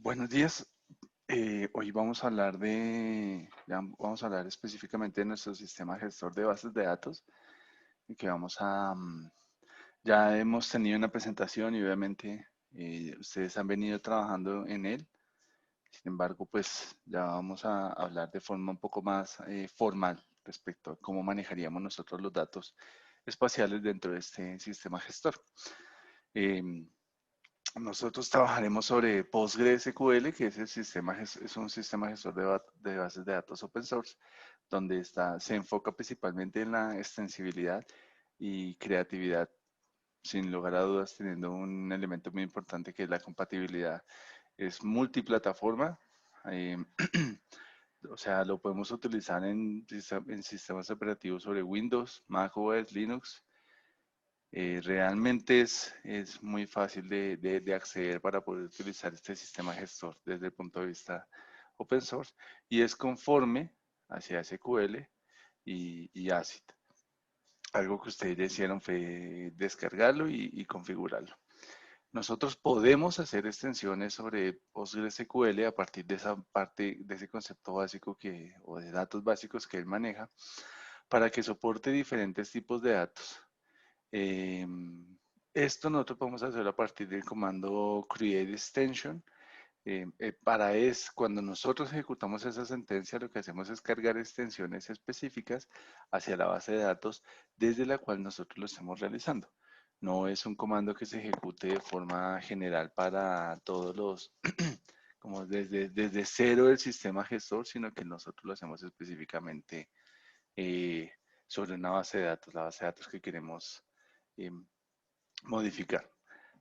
Buenos días. Hoy vamos a hablar vamos a hablar específicamente de nuestro sistema gestor de bases de datos, y que ya hemos tenido una presentación y obviamente ustedes han venido trabajando en él. Sin embargo, pues ya vamos a hablar de forma un poco más formal respecto a cómo manejaríamos nosotros los datos espaciales dentro de este sistema gestor. Em, Nosotros trabajaremos sobre PostgreSQL, que es es un sistema gestor de bases de datos open source, donde se enfoca principalmente en la extensibilidad y creatividad, sin lugar a dudas, teniendo un elemento muy importante que es la compatibilidad. Es multiplataforma, eh, o sea, lo podemos utilizar en sistemas operativos sobre Windows, Mac OS, Linux. Realmente es muy fácil de acceder para poder utilizar este sistema gestor desde el punto de vista open source y es conforme hacia SQL y ACID. Algo que ustedes hicieron fue descargarlo y configurarlo. Nosotros podemos hacer extensiones sobre PostgreSQL a partir de esa parte, de ese concepto básico o de datos básicos que él maneja, para que soporte diferentes tipos de datos. Eh, Esto nosotros podemos hacer a partir del comando create extension. Cuando nosotros ejecutamos esa sentencia, lo que hacemos es cargar extensiones específicas hacia la base de datos desde la cual nosotros lo estamos realizando. No es un comando que se ejecute de forma general para todos como desde cero del sistema gestor, sino que nosotros lo hacemos específicamente eh, sobre una base de datos, la base de datos que queremos eh, modificar.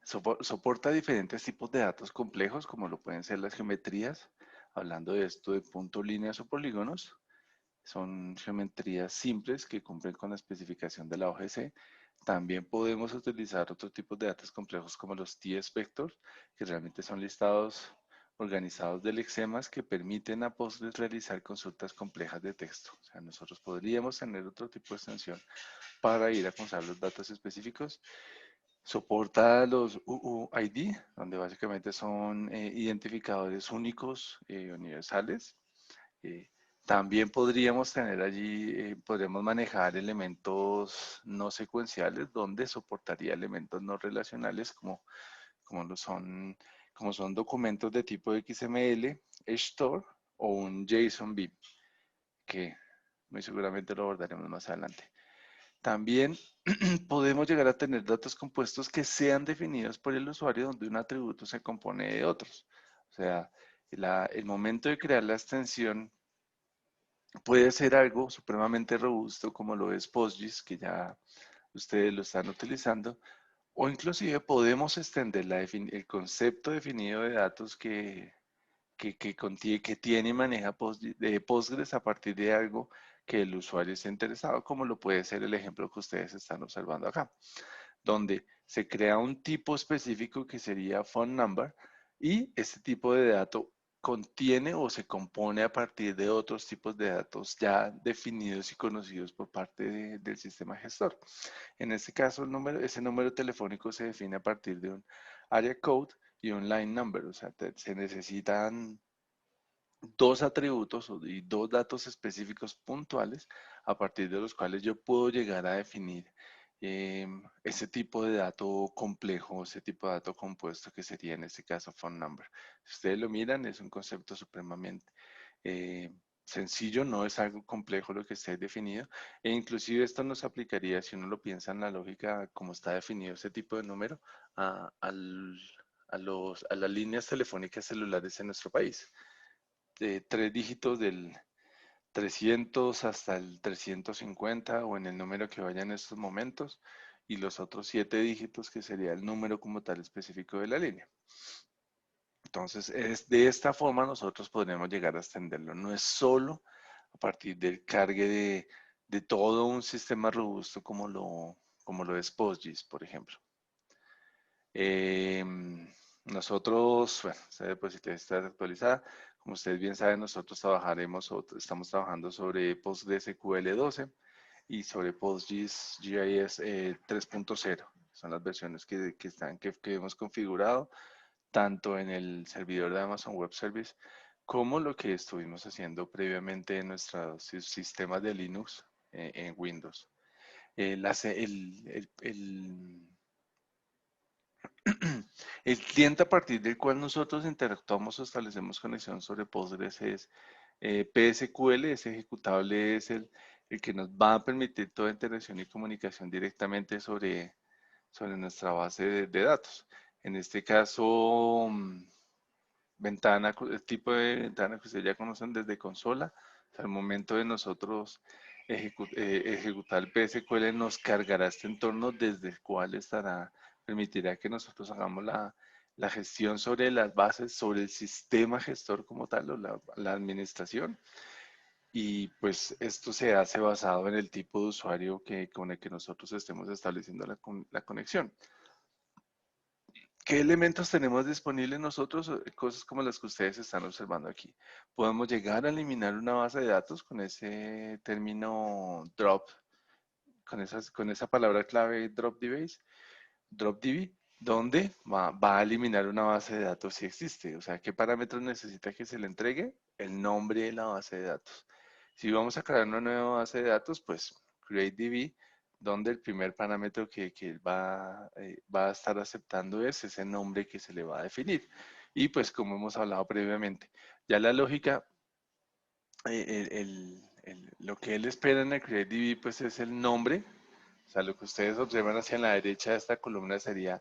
Soporta diferentes tipos de datos complejos, como lo pueden ser las geometrías. Hablando de esto de puntos, líneas o polígonos, son geometrías simples que cumplen con la especificación de la OGC. También podemos utilizar otros tipos de datos complejos como los T-Spectors, que realmente son listados organizados de lexemas que permiten a Postgres realizar consultas complejas de texto. O sea, nosotros podríamos tener otro tipo de extensión para ir a constar los datos específicos. Soporta los UUID, donde básicamente son identificadores únicos universales. Eh, También podríamos tener allí, podríamos manejar elementos no secuenciales, donde soportaría elementos no relacionales como lo son, como son documentos de tipo XML, HTOR o un JSON-B, que muy seguramente lo abordaremos más adelante. También podemos llegar a tener datos compuestos que sean definidos por el usuario donde un atributo se compone de otros. O sea, el momento de crear la extensión puede ser algo supremamente robusto como lo es PostGIS, que ya ustedes lo están utilizando, o inclusive podemos extender el concepto definido de datos que tiene y maneja Postgres a partir de algo que el usuario esté interesado, como lo puede ser el ejemplo que ustedes están observando acá, donde se crea un tipo específico que sería phone number y este tipo de dato contiene o se compone a partir de otros tipos de datos ya definidos y conocidos por parte del sistema gestor. En este caso, ese número telefónico se define a partir de un area code y un line number, o sea, se necesitan dos atributos y dos datos específicos puntuales a partir de los cuales yo puedo llegar a definir ese tipo de dato complejo, ese tipo de dato compuesto que sería en este caso phone number. Si ustedes lo miran, es un concepto supremamente sencillo, no es algo complejo lo que esté definido, e inclusive esto nos aplicaría, si uno lo piensa en la lógica como está definido ese tipo de número, a, al- a las líneas telefónicas celulares en nuestro país de tres dígitos del 300 hasta el 350 o en el número que vaya en estos momentos y los otros siete dígitos que sería el número como tal específico de la línea. Entonces, es de esta forma nosotros podremos llegar a extenderlo. No es solo a partir del cargue de todo un sistema robusto como lo es PostGIS, por ejemplo. Eh, Nosotros, bueno, esta diapositiva está actualizada. Como ustedes bien saben, nosotros estamos trabajando sobre PostgreSQL 12 y sobre PostGIS GIS 3.0. Son las versiones que hemos configurado. tanto en el servidor de Amazon Web Service como lo que estuvimos haciendo previamente en nuestros sistemas de Linux en Windows. El cliente a partir del cual nosotros interactuamos o establecemos conexión sobre Postgres es PSQL. Ese ejecutable es el que nos va a permitir toda interacción y comunicación directamente sobre nuestra base de datos. En este caso, el tipo de ventana que ustedes ya conocen desde consola, al momento de nosotros ejecutar el PSQL nos cargará este entorno desde el cual permitirá que nosotros hagamos la gestión sobre las bases, sobre el sistema gestor como tal, o la administración. Y pues esto se hace basado en el tipo de usuario con el que nosotros estemos estableciendo la conexión. ¿Qué elementos tenemos disponibles nosotros? Cosas como las que ustedes están observando aquí. Podemos llegar a eliminar una base de datos con ese término drop, con esa palabra clave DropDB, donde va a eliminar una base de datos si existe. O sea, ¿qué parámetros necesita que se le entregue? El nombre de la base de datos. Si vamos a crear una nueva base de datos, pues createDB, donde el primer parámetro que él va a estar aceptando es ese nombre que se le va a definir. Y pues como hemos hablado previamente, ya la lógica, lo que él espera en el createDB pues es el nombre. O sea, lo que ustedes observan hacia la derecha de esta columna sería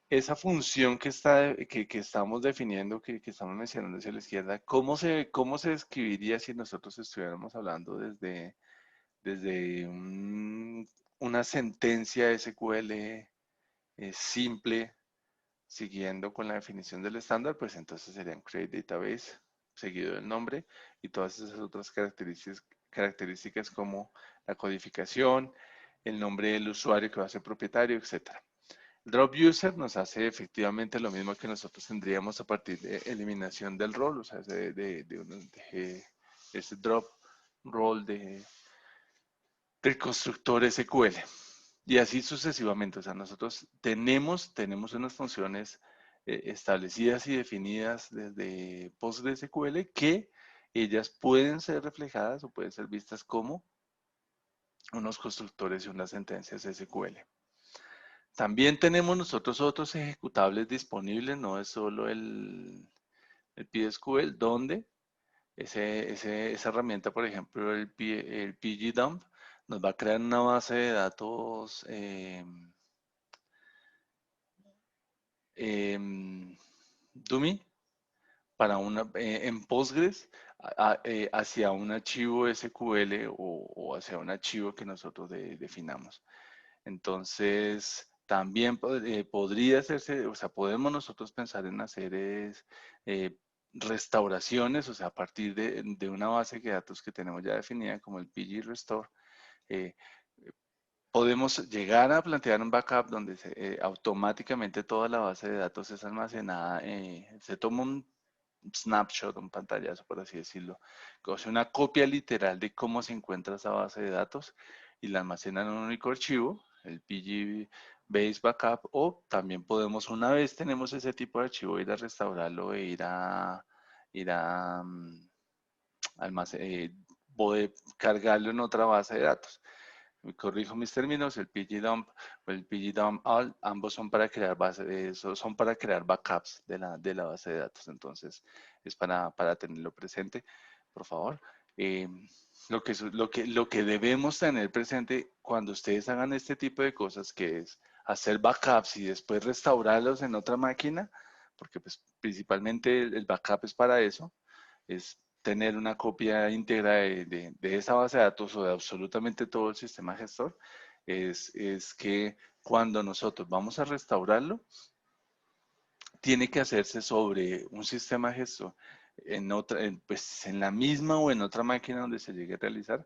esa función que estamos definiendo, que estamos mencionando hacia la izquierda. ¿Cómo se describiría si nosotros estuviéramos hablando desde una sentencia SQL simple, siguiendo con la definición del estándar? Pues entonces serían create database, seguido del nombre y todas esas otras características como la codificación, el nombre del usuario que va a ser propietario, etcétera. Drop user nos hace efectivamente lo mismo que nosotros tendríamos a partir de eliminación del rol, o sea, ese drop role del constructor SQL. Y así sucesivamente. O sea, nosotros tenemos unas funciones establecidas y definidas desde PostgreSQL que ellas pueden ser reflejadas o pueden ser vistas como unos constructores y unas sentencias SQL. También tenemos nosotros otros ejecutables disponibles, no es solo el PSQL, donde esa herramienta, por ejemplo, el pgdump, nos va a crear una base de datos dummy en Postgres hacia un archivo SQL o hacia un archivo que nosotros definamos. Entonces, también podría hacerse, o sea, podemos nosotros pensar en hacer eh, restauraciones, o sea, a partir de una base de datos que tenemos ya definida como el PG Restore, eh, podemos llegar a plantear un backup donde automáticamente toda la base de datos es almacenada, se toma un snapshot, un pantallazo, por así decirlo, que hace una copia literal de cómo se encuentra esa base de datos y la almacena en un único archivo, el PG Base Backup, o también podemos, una vez tenemos ese tipo de archivo, ir a restaurarlo e poder cargarlo en otra base de datos. Me corrijo mis términos, el pgdump o el pgdump-all, ambos son para crear son para crear backups de la base de datos. Entonces, es para tenerlo presente, por favor. Lo que debemos tener presente cuando ustedes hagan este tipo de cosas, que es hacer backups y después restaurarlos en otra máquina, porque pues principalmente el backup es para eso, es tener una copia íntegra de esa base de datos o de absolutamente todo el sistema gestor, es que cuando nosotros vamos a restaurarlo, tiene que hacerse sobre un sistema gestor pues en la misma o en otra máquina donde se llegue a realizar.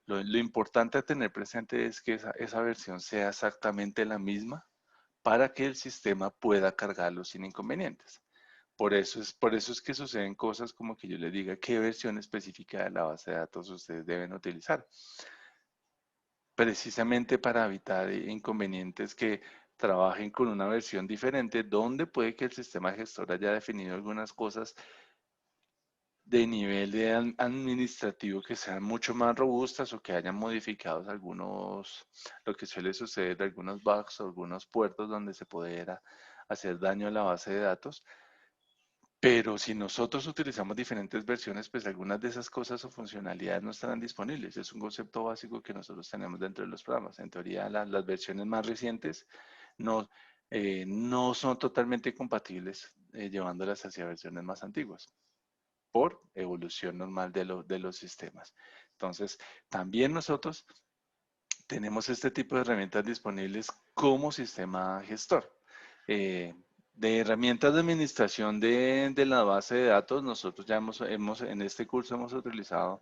Lo importante a tener presente es que esa versión sea exactamente la misma para que el sistema pueda cargarlo sin inconvenientes. Por eso es que suceden cosas como que yo les diga qué versión específica de la base de datos ustedes deben utilizar. Precisamente para evitar inconvenientes que trabajen con una versión diferente donde puede que el sistema gestor haya definido algunas cosas de nivel de administrativo que sean mucho más robustas o que hayan modificado algunos, lo que suele suceder, algunos bugs o algunos puertos donde se pudiera hacer daño a la base de datos. Pero si nosotros utilizamos diferentes versiones, pues algunas de esas cosas o funcionalidades no estarán disponibles. Es un concepto básico que nosotros tenemos dentro de los programas. En teoría, las versiones más recientes no, no son totalmente compatibles llevándolas hacia versiones más antiguas por evolución normal de los sistemas. Entonces, también nosotros tenemos este tipo de herramientas disponibles como sistema gestor. Eh, de herramientas de administración de la base de datos, nosotros ya en este curso hemos utilizado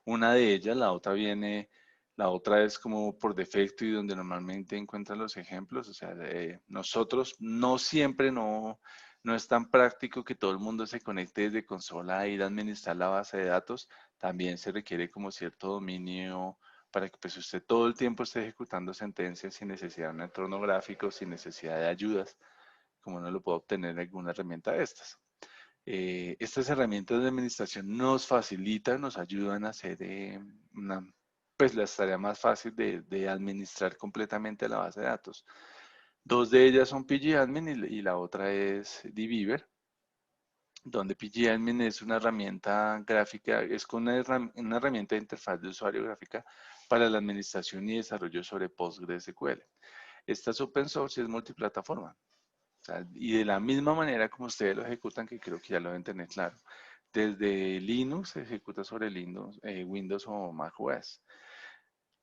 una de ellas, la otra es como por defecto y donde normalmente encuentran los ejemplos, o sea, nosotros no siempre, no es tan práctico que todo el mundo se conecte desde consola a ir a administrar la base de datos, también se requiere como cierto dominio para que pues usted todo el tiempo esté ejecutando sentencias sin necesidad de un entorno gráfico, sin necesidad de ayudas, como no lo puede obtener en alguna herramienta de estas. Estas herramientas de administración nos facilitan, nos ayudan a hacer pues la tarea más fácil de administrar completamente la base de datos. Dos de ellas son pgadmin y la otra es dbeaver, donde pgadmin es una herramienta gráfica, es con una herramienta de interfaz de usuario gráfica para la administración y desarrollo sobre PostgreSQL. Esta es open source y es multiplataforma. O sea, y de la misma manera como ustedes lo ejecutan, que creo que ya lo deben tener claro, desde Linux se ejecuta sobre Linux, Windows o macOS.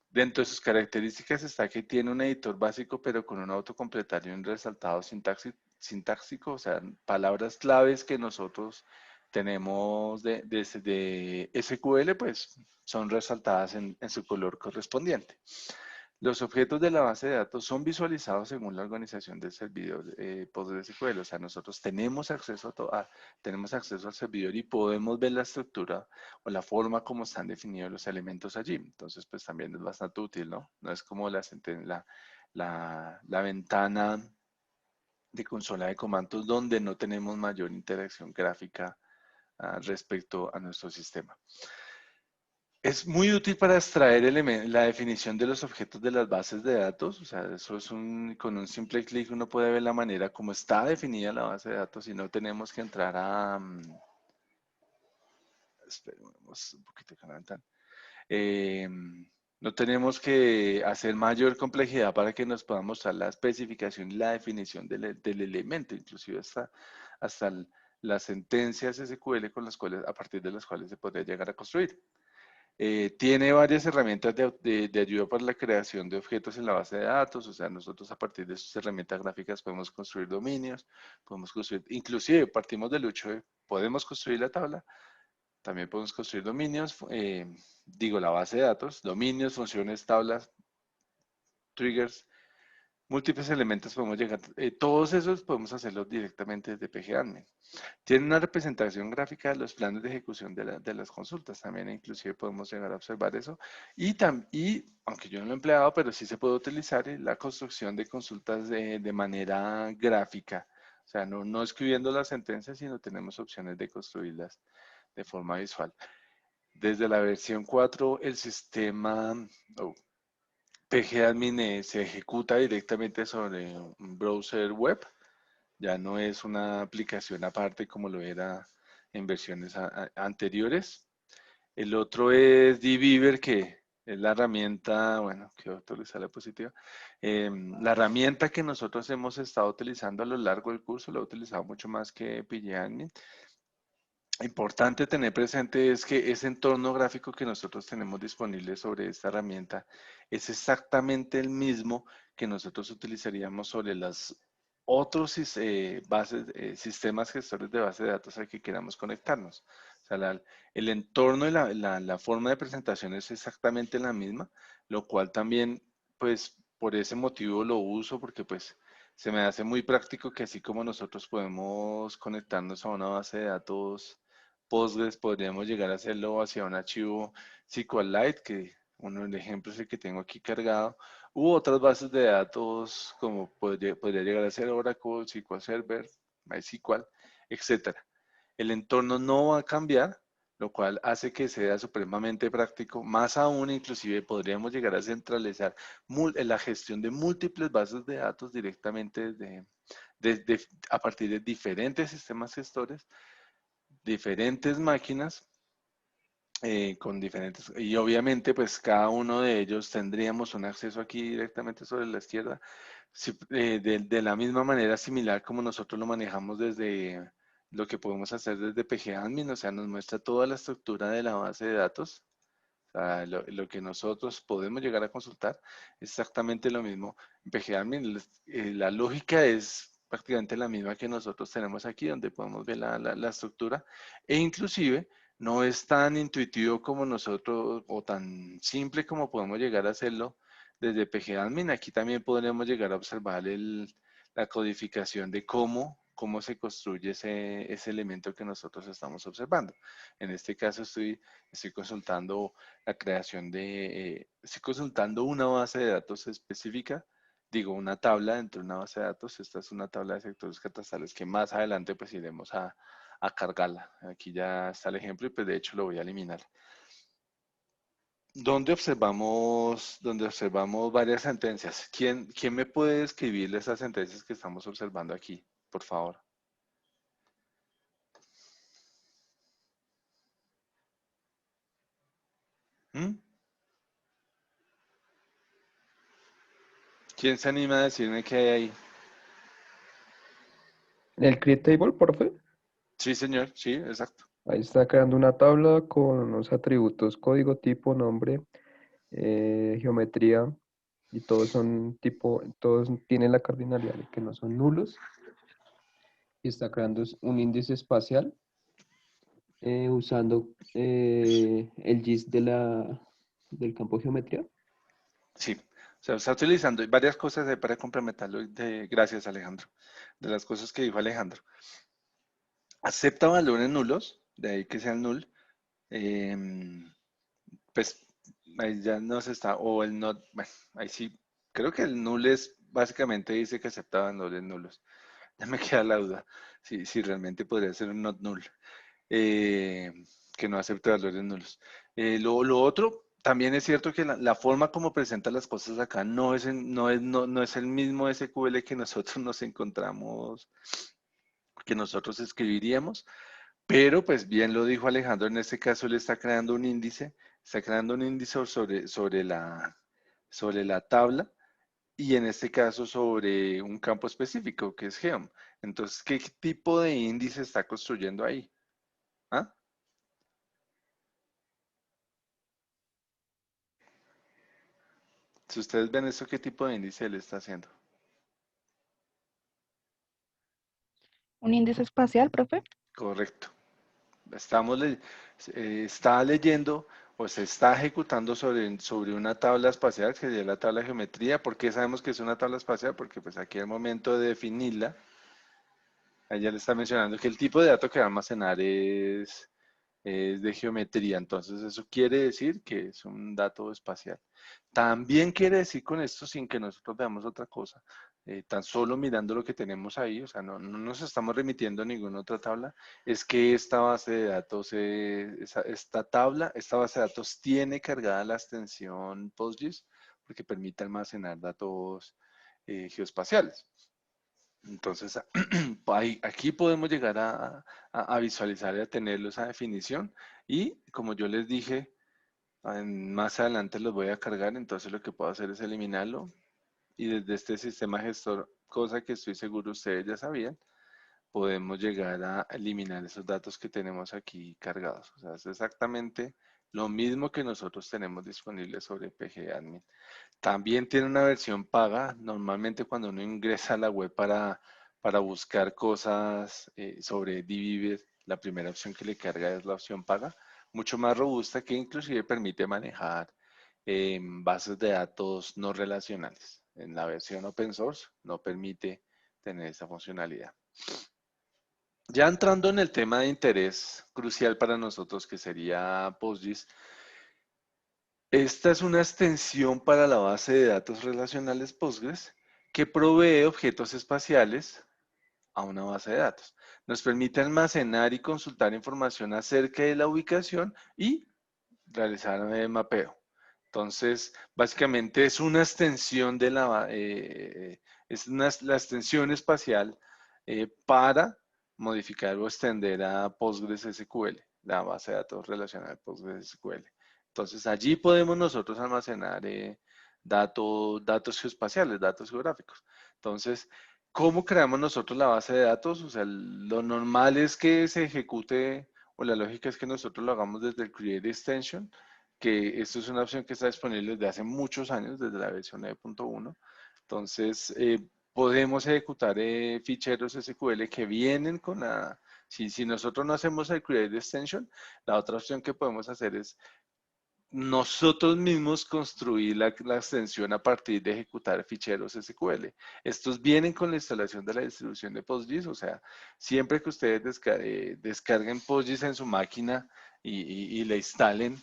Dentro de sus características está que tiene un editor básico, pero con un autocompletar y un resaltado sintáctico, o sea, palabras claves que nosotros tenemos de SQL, pues son resaltadas en su color correspondiente. Los objetos de la base de datos son visualizados según la organización del servidor PostgreSQL. O sea, nosotros tenemos acceso al servidor y podemos ver la estructura o la forma como están definidos los elementos allí. Entonces, pues también es bastante útil, ¿no? No es como la ventana de consola de comandos donde no tenemos mayor interacción gráfica respecto a nuestro sistema. Es muy útil para extraer la definición de los objetos de las bases de datos. O sea, eso es con un simple clic uno puede ver la manera como está definida la base de datos y no tenemos que entrar a... esperemos un poquito con la ventana. No tenemos que hacer mayor complejidad para que nos pueda mostrar la especificación y la definición del elemento, inclusive hasta las sentencias SQL con las cuales, a partir de las cuales se podría llegar a construir. Tiene varias herramientas de ayuda para la creación de objetos en la base de datos, o sea, nosotros a partir de sus herramientas gráficas podemos construir dominios, podemos construir, inclusive partimos del hecho de, podemos construir la tabla, también podemos construir dominios, la base de datos, dominios, funciones, tablas, triggers, múltiples elementos podemos llegar, todos esos podemos hacerlos directamente desde pgadmin. Tiene una representación gráfica de los planes de ejecución de las consultas. También inclusive podemos llegar a observar eso. Y aunque yo no lo he empleado, pero sí se puede utilizar la construcción de consultas de manera gráfica. O sea, no escribiendo las sentencias, sino tenemos opciones de construirlas de forma visual. Desde la versión 4, el sistema pgadmin se ejecuta directamente sobre un browser web. Ya no es una aplicación aparte como lo era en versiones anteriores. El otro es dbeaver, que es la herramienta, bueno, quiero actualizar la diapositiva. La herramienta que nosotros hemos estado utilizando a lo largo del curso, lo he utilizado mucho más que pgadmin. Importante tener presente es que ese entorno gráfico que nosotros tenemos disponible sobre esta herramienta es exactamente el mismo que nosotros utilizaríamos sobre las otros sistemas gestores de base de datos al que queramos conectarnos. O sea, el entorno y la forma de presentación es exactamente la misma, lo cual también, pues, por ese motivo lo uso porque, pues, se me hace muy práctico que así como nosotros podemos conectarnos a una base de datos Postgres, podríamos llegar a hacerlo hacia un archivo SQLite, que uno de los ejemplos es el que tengo aquí cargado, u otras bases de datos como podría llegar a ser Oracle, SQL Server, MySQL, etcétera. El entorno no va a cambiar, lo cual hace que sea supremamente práctico. Más aún, inclusive podríamos llegar a centralizar la gestión de múltiples bases de datos directamente a partir de diferentes sistemas gestores, diferentes máquinas con diferentes, y obviamente pues cada uno de ellos tendríamos un acceso aquí directamente sobre la izquierda, de la misma manera similar como nosotros lo manejamos desde lo que podemos hacer desde PGAdmin, o sea, nos muestra toda la estructura de la base de datos, o sea, lo que nosotros podemos llegar a consultar, es exactamente lo mismo en PGAdmin, la lógica es prácticamente la misma que nosotros tenemos aquí, donde podemos ver la estructura, e inclusive no es tan intuitivo como nosotros, o tan simple como podemos llegar a hacerlo desde PGAdmin. Aquí también podremos llegar a observar la codificación de cómo se construye ese elemento que nosotros estamos observando. En este caso estoy consultando la creación estoy consultando una base de datos específica, digo, una tabla dentro de una base de datos. Esta es una tabla de sectores catastales que más adelante pues iremos a cargarla. Aquí ya está el ejemplo y pues de hecho lo voy a eliminar. Donde observamos varias sentencias. ¿Quién me puede escribir esas sentencias que estamos observando aquí, por favor? ¿Mm? ¿Quién se anima a decirme qué hay ahí? En el Create Table, por favor. Sí, señor, sí, exacto. Ahí está creando una tabla con unos atributos, código, tipo, nombre, geometría, y todos son tipo, todos tienen la cardinalidad de que no son nulos. Y está creando un índice espacial usando el GIS del campo geometría. Sí, o sea, está utilizando varias cosas ahí para complementarlo. Gracias, Alejandro. De las cosas que dijo Alejandro. Acepta valores nulos, de ahí que sean null. em, pues ahí ya nos está, o el not, bueno, ahí sí, creo que el null es, básicamente dice que acepta valores nulos. Ya me queda la duda, si realmente podría ser un not null, eh, que no acepte valores nulos. Lo otro, también es cierto que la forma como presenta las cosas acá no es el mismo SQL que nosotros nos encontramos, que nosotros escribiríamos, pero pues bien lo dijo Alejandro, en este caso él está creando un índice sobre la tabla, y en este caso sobre un campo específico que es Geom. Entonces, ¿qué tipo de índice está construyendo ahí? ¿Ah? Si ustedes ven esto, ¿qué tipo de índice él está haciendo? Un índice espacial, profe. Correcto. Estamos está leyendo o se está ejecutando sobre una tabla espacial, que sería la tabla de geometría. ¿Por qué sabemos que es una tabla espacial? Porque pues aquí al momento de definirla, ella le está mencionando que el tipo de dato que va a almacenar es de geometría. Entonces eso quiere decir que es un dato espacial. También quiere decir con esto, sin que nosotros veamos otra cosa, tan solo mirando lo que tenemos ahí, o sea, no nos estamos remitiendo a ninguna otra tabla, es que esta base de datos, esta base de datos tiene cargada la extensión PostGIS porque permite almacenar datos geoespaciales. Entonces, aquí podemos llegar a visualizar y a tenerlo esa definición. Y como yo les dije, más adelante los voy a cargar, entonces lo que puedo hacer es eliminarlo. Y desde este sistema gestor, cosa que estoy seguro ustedes ya sabían, podemos llegar a eliminar esos datos que tenemos aquí cargados. O sea, es exactamente lo mismo que nosotros tenemos disponible sobre PGAdmin. También tiene una versión paga. Normalmente cuando uno ingresa a la web para buscar cosas sobre DBeaver, la primera opción que le carga es la opción paga, mucho más robusta, que inclusive permite manejar bases de datos no relacionales. En la versión open source no permite tener esa funcionalidad. Ya entrando en el tema de interés crucial para nosotros, que sería PostGIS, Esta es una extensión para la base de datos relacionales Postgres que provee objetos espaciales a una base de datos. Nos permite almacenar y consultar información acerca de la ubicación y realizar mapeo. Entonces, básicamente es una extensión de la extensión espacial para modificar o extender a Postgres SQL, la base de datos relacional Postgres SQL. Entonces, allí podemos nosotros almacenar datos geoespaciales, datos geográficos. Entonces, ¿cómo creamos nosotros la base de datos? O sea, lo normal es que se ejecute, o la lógica es que nosotros lo hagamos desde el Create Extension, que esto es una opción que está disponible desde hace muchos años, desde la versión 9.1. Entonces, podemos ejecutar ficheros SQL que vienen con la... Si nosotros no hacemos el Create Extension, la otra opción que podemos hacer es nosotros mismos construir la extensión a partir de ejecutar ficheros SQL. Estos vienen con la instalación de la distribución de PostGIS, o sea, siempre que ustedes descarguen PostGIS en su máquina y la instalen,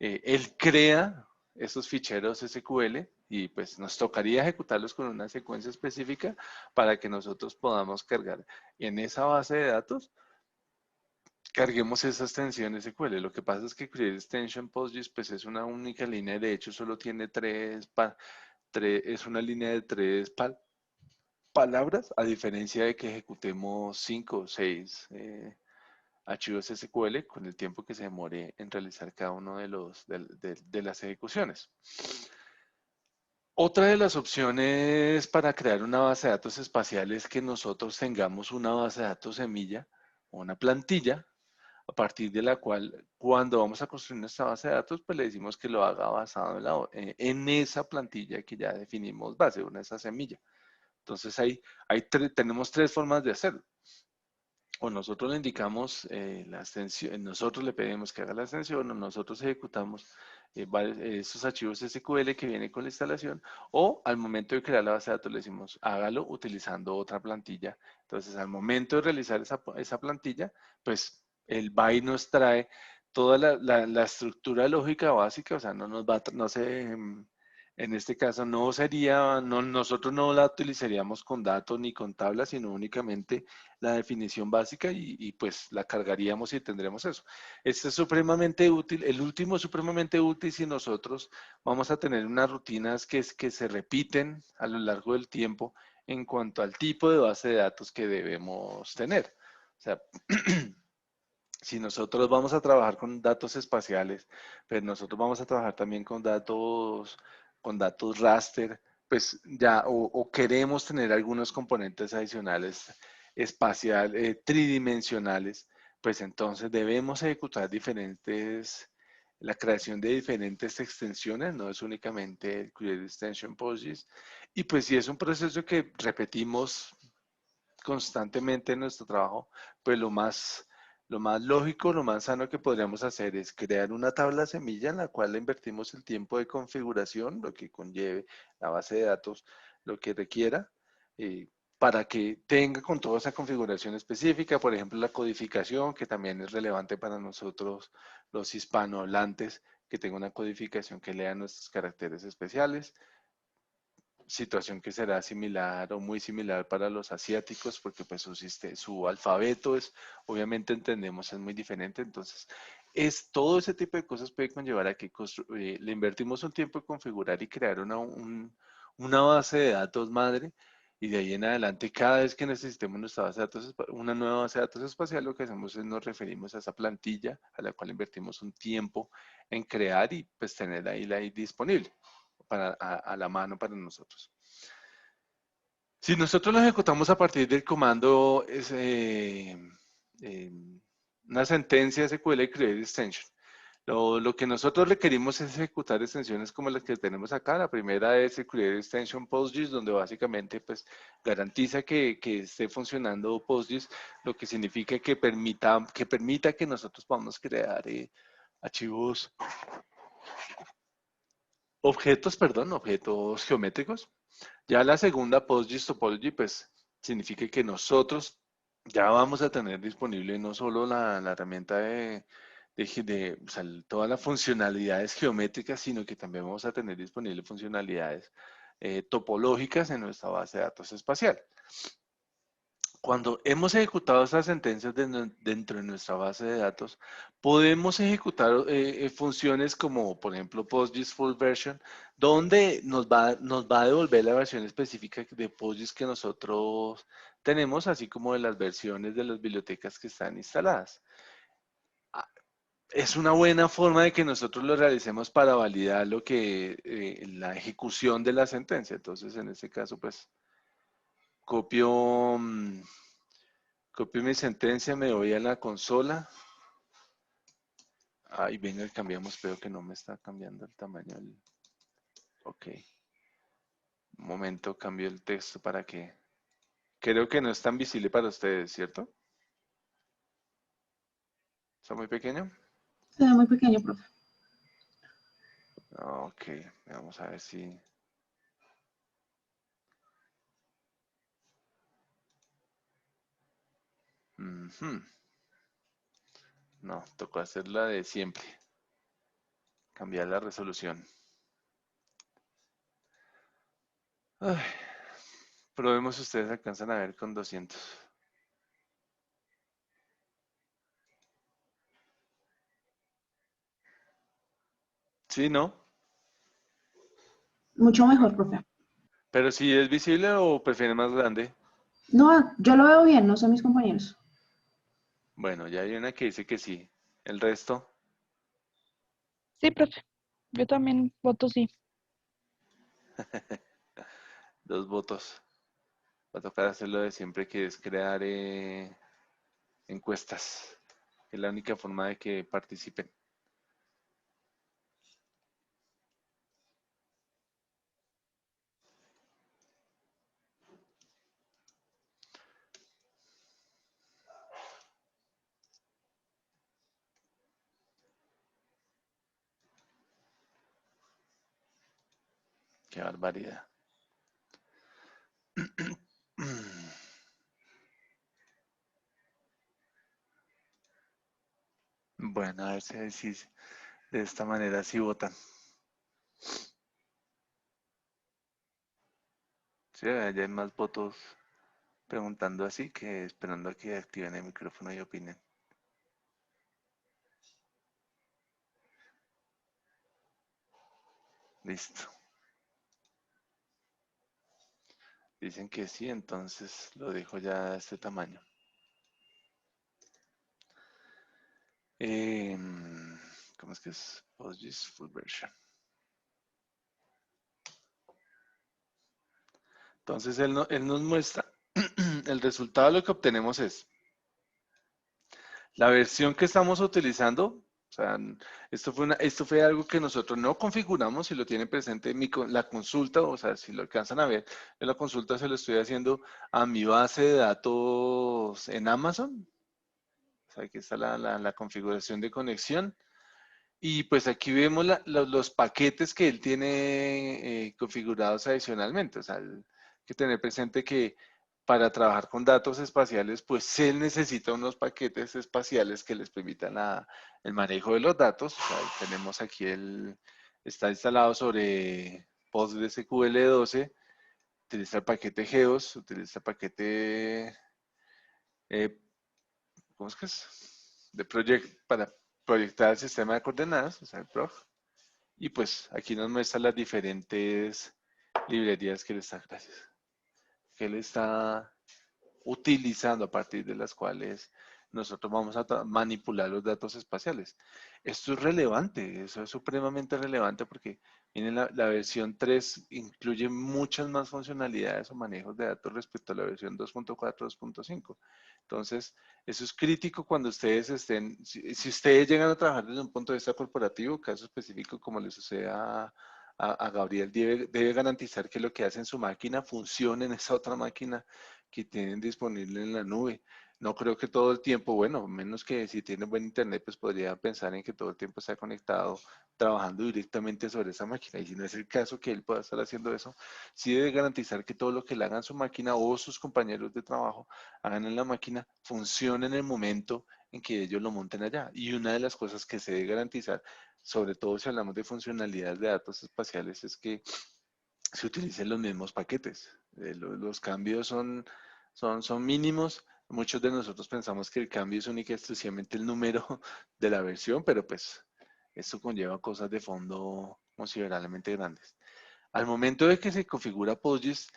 él crea esos ficheros SQL y pues nos tocaría ejecutarlos con una secuencia específica para que nosotros podamos cargar en esa base de datos carguemos esa extensión SQL. Lo que pasa es que Create Extension PostGIS pues es una única línea, de hecho solo tiene es una línea de palabras, a diferencia de que ejecutemos 5 o 6 archivos SQL con el tiempo que se demore en realizar cada uno de las ejecuciones. Otra de las opciones para crear una base de datos espacial es que nosotros tengamos una base de datos semilla o una plantilla a partir de la cual cuando vamos a construir nuestra base de datos, pues le decimos que lo haga basado en esa plantilla que ya definimos base, en esa semilla. Entonces tenemos tres formas de hacerlo. O nosotros le indicamos la extensión, nosotros le pedimos que haga la extensión, o nosotros ejecutamos esos archivos SQL que vienen con la instalación, o al momento de crear la base de datos le decimos hágalo utilizando otra plantilla. Entonces, al momento de realizar esa plantilla, pues el va y nos trae toda la estructura lógica básica, o sea, no nos va, no se, en este caso no sería, nosotros no la utilizaríamos con datos ni con tablas, sino únicamente la definición básica y pues la cargaríamos y tendremos eso. Este es supremamente útil, el último es supremamente útil si nosotros vamos a tener unas rutinas que se repiten a lo largo del tiempo en cuanto al tipo de base de datos que debemos tener. O sea, si nosotros vamos a trabajar con datos espaciales, pues nosotros vamos a trabajar también con datos raster, pues ya, o queremos tener algunos componentes adicionales tridimensionales, pues entonces debemos ejecutar la creación de diferentes extensiones, no es únicamente el Create Extension PostGIS, y pues si es un proceso que repetimos constantemente en nuestro trabajo, pues lo más lógico, lo más sano que podríamos hacer es crear una tabla semilla en la cual le invertimos el tiempo de configuración, lo que conlleve la base de datos, lo que requiera, para que tenga con toda esa configuración específica, por ejemplo, la codificación, que también es relevante para nosotros los hispanohablantes, que tenga una codificación que lea nuestros caracteres especiales, situación que será similar o muy similar para los asiáticos, porque pues su alfabeto es, obviamente entendemos, es muy diferente, entonces todo ese tipo de cosas puede conllevar a que le invertimos un tiempo en configurar y crear una base de datos madre, y de ahí en adelante, cada vez que necesitemos nuestra base de datos, una nueva base de datos espacial, lo que hacemos es nos referimos a esa plantilla a la cual invertimos un tiempo en crear y pues tenerla ahí disponible a la mano para nosotros. Si nosotros lo ejecutamos a partir del comando una sentencia SQL create extension, lo que nosotros requerimos es ejecutar extensiones como las que tenemos acá. La primera es el create extension PostGIS, donde básicamente pues garantiza que esté funcionando PostGIS, lo que significa que permita que nosotros podamos crear objetos geométricos. Ya la segunda, PostGIS Topology, pues significa que nosotros ya vamos a tener disponible no solo la herramienta de o sea, todas las funcionalidades geométricas, sino que también vamos a tener disponibles funcionalidades topológicas en nuestra base de datos espacial. Cuando hemos ejecutado esas sentencias dentro de nuestra base de datos, podemos ejecutar funciones como, por ejemplo, PostGIS Full Version, donde nos va a devolver la versión específica de PostGIS que nosotros tenemos, así como de las versiones de las bibliotecas que están instaladas. Es una buena forma de que nosotros lo realicemos para validar lo que la ejecución de la sentencia. Entonces, en este caso, pues, copio, copio mi sentencia, me voy a la consola. Ahí venga, cambiamos, pero que no me está cambiando el tamaño. Ok. Un momento, cambio el texto para que... Creo que no es tan visible para ustedes, ¿cierto? ¿Está muy pequeño? Se ve muy pequeño, profe. Ok, vamos a ver si... No, tocó hacer la de siempre. Cambiar la resolución. Ay, probemos si ustedes alcanzan a ver con 200. ¿Sí, no? Mucho mejor, profe. Pero si es visible o prefieren más grande. No, yo lo veo bien, no sé mis compañeros. Bueno, ya hay una que dice que sí. El resto, Sí, profe. Yo también voto sí. 2 votos. Va a tocar hacerlo de siempre, que es crear encuestas. Es la única forma de que participen. Qué barbaridad. Bueno, a ver si de esta manera sí votan. Sí, ya hay más votos preguntando así que esperando a que activen el micrófono y opinen. Listo. Dicen que sí, entonces lo dejo ya de este tamaño. ¿Cómo es que es? PostGIS Full Version. Entonces él nos muestra el resultado de lo que obtenemos es la versión que estamos utilizando. O sea, esto fue algo que nosotros no configuramos. Si lo tienen presente la consulta, o sea, si lo alcanzan a ver, en la consulta se lo estoy haciendo a mi base de datos en Amazon. O sea, aquí está la configuración de conexión. Y pues aquí vemos los paquetes que él tiene configurados adicionalmente. O sea, hay que tener presente que para trabajar con datos espaciales, pues él necesita unos paquetes espaciales que les permitan el manejo de los datos. O sea, tenemos aquí está instalado sobre PostgreSQL 12, utiliza el paquete Geos, utiliza el paquete eh, ¿cómo es que es? Para proyectar el sistema de coordenadas, o sea, el PROG. Y pues aquí nos muestra las diferentes librerías que él está utilizando a partir de las cuales nosotros vamos a manipular los datos espaciales. Esto es relevante, eso es supremamente relevante porque miren, la versión 3 incluye muchas más funcionalidades o manejos de datos respecto a la versión 2.4, 2.5. Entonces, eso es crítico cuando ustedes si ustedes llegan a trabajar desde un punto de vista corporativo, caso específico como le sucede a Gabriel, debe garantizar que lo que hace en su máquina funcione en esa otra máquina que tienen disponible en la nube. No creo que todo el tiempo, bueno, menos que si tiene buen internet, pues podría pensar en que todo el tiempo está conectado, trabajando directamente sobre esa máquina. Y si no es el caso que él pueda estar haciendo eso, sí debe garantizar que todo lo que le haga en su máquina o sus compañeros de trabajo hagan en la máquina funcione en el momento en que ellos lo monten allá. Y una de las cosas que se debe garantizar, sobre todo si hablamos de funcionalidades de datos espaciales, es que se utilicen los mismos paquetes. Los cambios son mínimos. Muchos de nosotros pensamos que el cambio es única y exclusivamente el número de la versión, pero pues esto conlleva cosas de fondo considerablemente grandes. Al momento de que se configura PostGIS,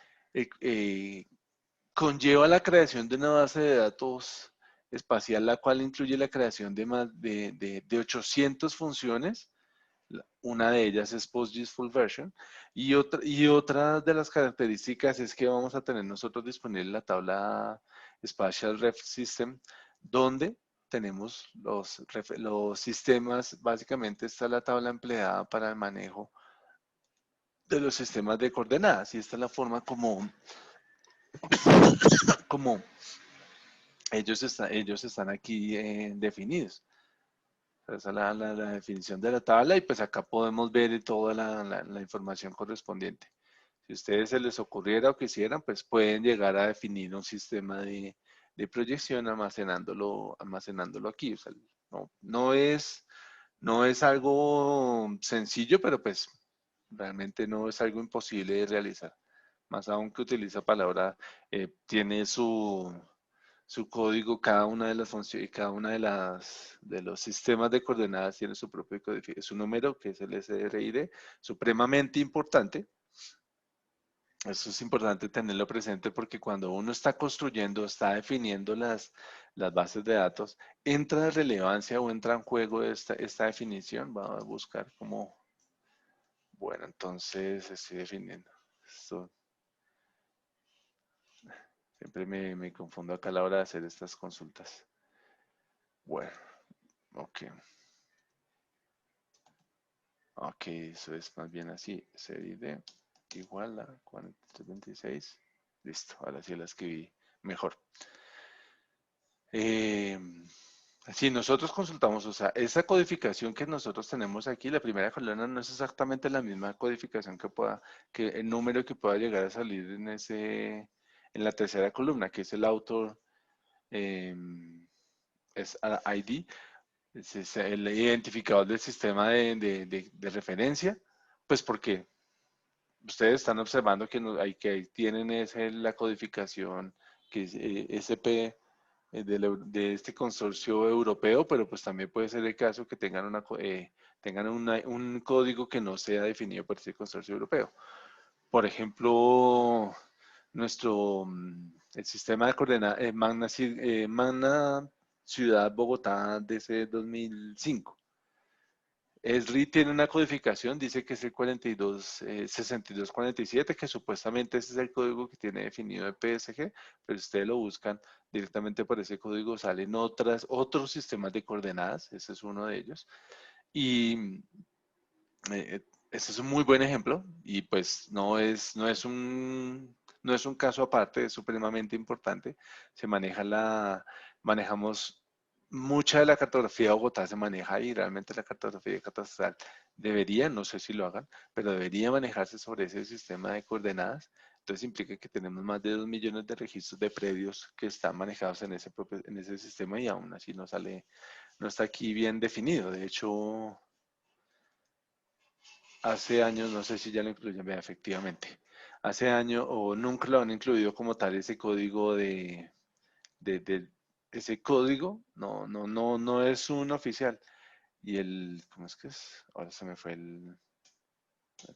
conlleva la creación de una base de datos espacial, la cual incluye la creación de más de 800 funciones. Una de ellas es PostGIS Full Version y otra de las características es que vamos a tener nosotros disponible la tabla Spatial Ref System, donde tenemos los sistemas. Básicamente está la tabla empleada para el manejo de los sistemas de coordenadas, y esta es la forma como ellos están aquí definidos. Esa es la definición de la tabla, y pues acá podemos ver toda la información correspondiente. Si a ustedes se les ocurriera o quisieran, pues pueden llegar a definir un sistema de proyección almacenándolo aquí. O sea, no es algo sencillo, pero pues realmente no es algo imposible de realizar. Más aún que utiliza palabra, tiene su código. Cada una de las funciones, cada una de los sistemas de coordenadas tiene su propio código, su número, que es el SRID, supremamente importante. Eso es importante tenerlo presente, porque cuando uno está construyendo, está definiendo las bases de datos, entra de relevancia o entra en juego esta definición. Vamos a buscar como, bueno, entonces estoy definiendo esto. Siempre me confundo acá a la hora de hacer estas consultas. Bueno, ok. Ok, eso es más bien así. CID igual a 4326. Listo, ahora sí la escribí mejor. Si nosotros consultamos, o sea, esa codificación que nosotros tenemos aquí, la primera columna no es exactamente la misma codificación que el número que pueda llegar a salir en la tercera columna, que es el autor, es ID. Es el identificador del sistema de referencia. Pues porque ustedes están observando que ahí tienen la codificación, que es SP, de este consorcio europeo, pero pues también puede ser el caso que tengan un código que no sea definido por este consorcio europeo. Por ejemplo, el sistema de coordenadas, Magna Ciudad Bogotá desde 2005. ESRI tiene una codificación, dice que es el 6247, que supuestamente ese es el código que tiene definido el PSG, pero si ustedes lo buscan directamente por ese código, salen otros sistemas de coordenadas. Ese es uno de ellos. Y este es un muy buen ejemplo, y pues no es un caso aparte, es supremamente importante. Manejamos mucha de la cartografía de Bogotá, se maneja ahí. Realmente la cartografía catastral debería, no sé si lo hagan, pero debería manejarse sobre ese sistema de coordenadas. Entonces implica que tenemos más de 2 millones de registros de predios que están manejados en ese sistema, y aún así no está aquí bien definido. De hecho, hace años, no sé si ya lo incluyen, efectivamente. Hace años o nunca lo han incluido como tal ese código ese código, no es un oficial. Y ¿cómo es que es? Ahora se me fue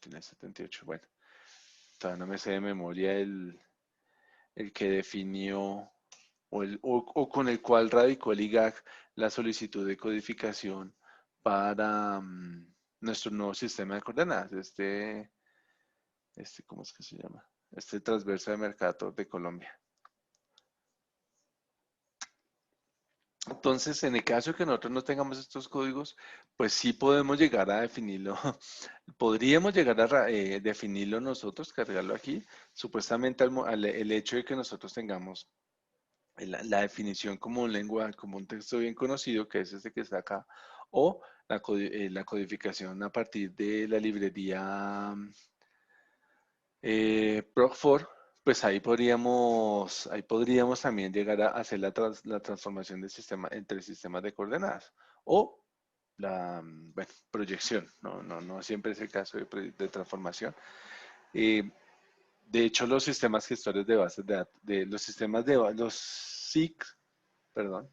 tiene 78, bueno. Todavía no me sé de memoria el que definió o con el cual radicó el IGAC la solicitud de codificación para nuestro nuevo sistema de coordenadas. ¿Cómo es que se llama? Este transverso de Mercator de Colombia. Entonces, en el caso de que nosotros no tengamos estos códigos, pues sí podemos llegar a definirlo. Podríamos llegar a definirlo nosotros, cargarlo aquí. Supuestamente el hecho de que nosotros tengamos la definición como como un texto bien conocido, que es este que está acá, o la codificación a partir de la librería Proc4, pues ahí podríamos también llegar a hacer la transformación del sistema entre sistemas de coordenadas o la bueno, proyección, no siempre es el caso de transformación. De hecho, los sistemas gestores de bases de datos, los SIC, perdón,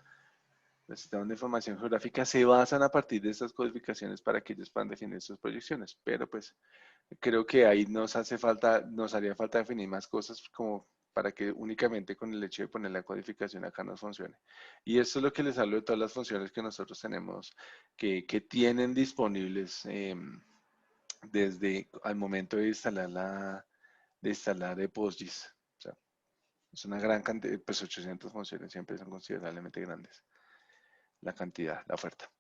los sistemas de información geográfica se basan a partir de estas codificaciones para que ellos puedan definir sus proyecciones, pero pues creo que ahí nos haría falta definir más cosas como para que únicamente con el hecho de poner la codificación acá nos funcione. Y esto es lo que les hablo de todas las funciones que nosotros tenemos, que tienen disponibles desde al momento de instalar PostGIS. O sea, es una gran cantidad, pues 800 funciones siempre son considerablemente grandes. La cantidad, la oferta.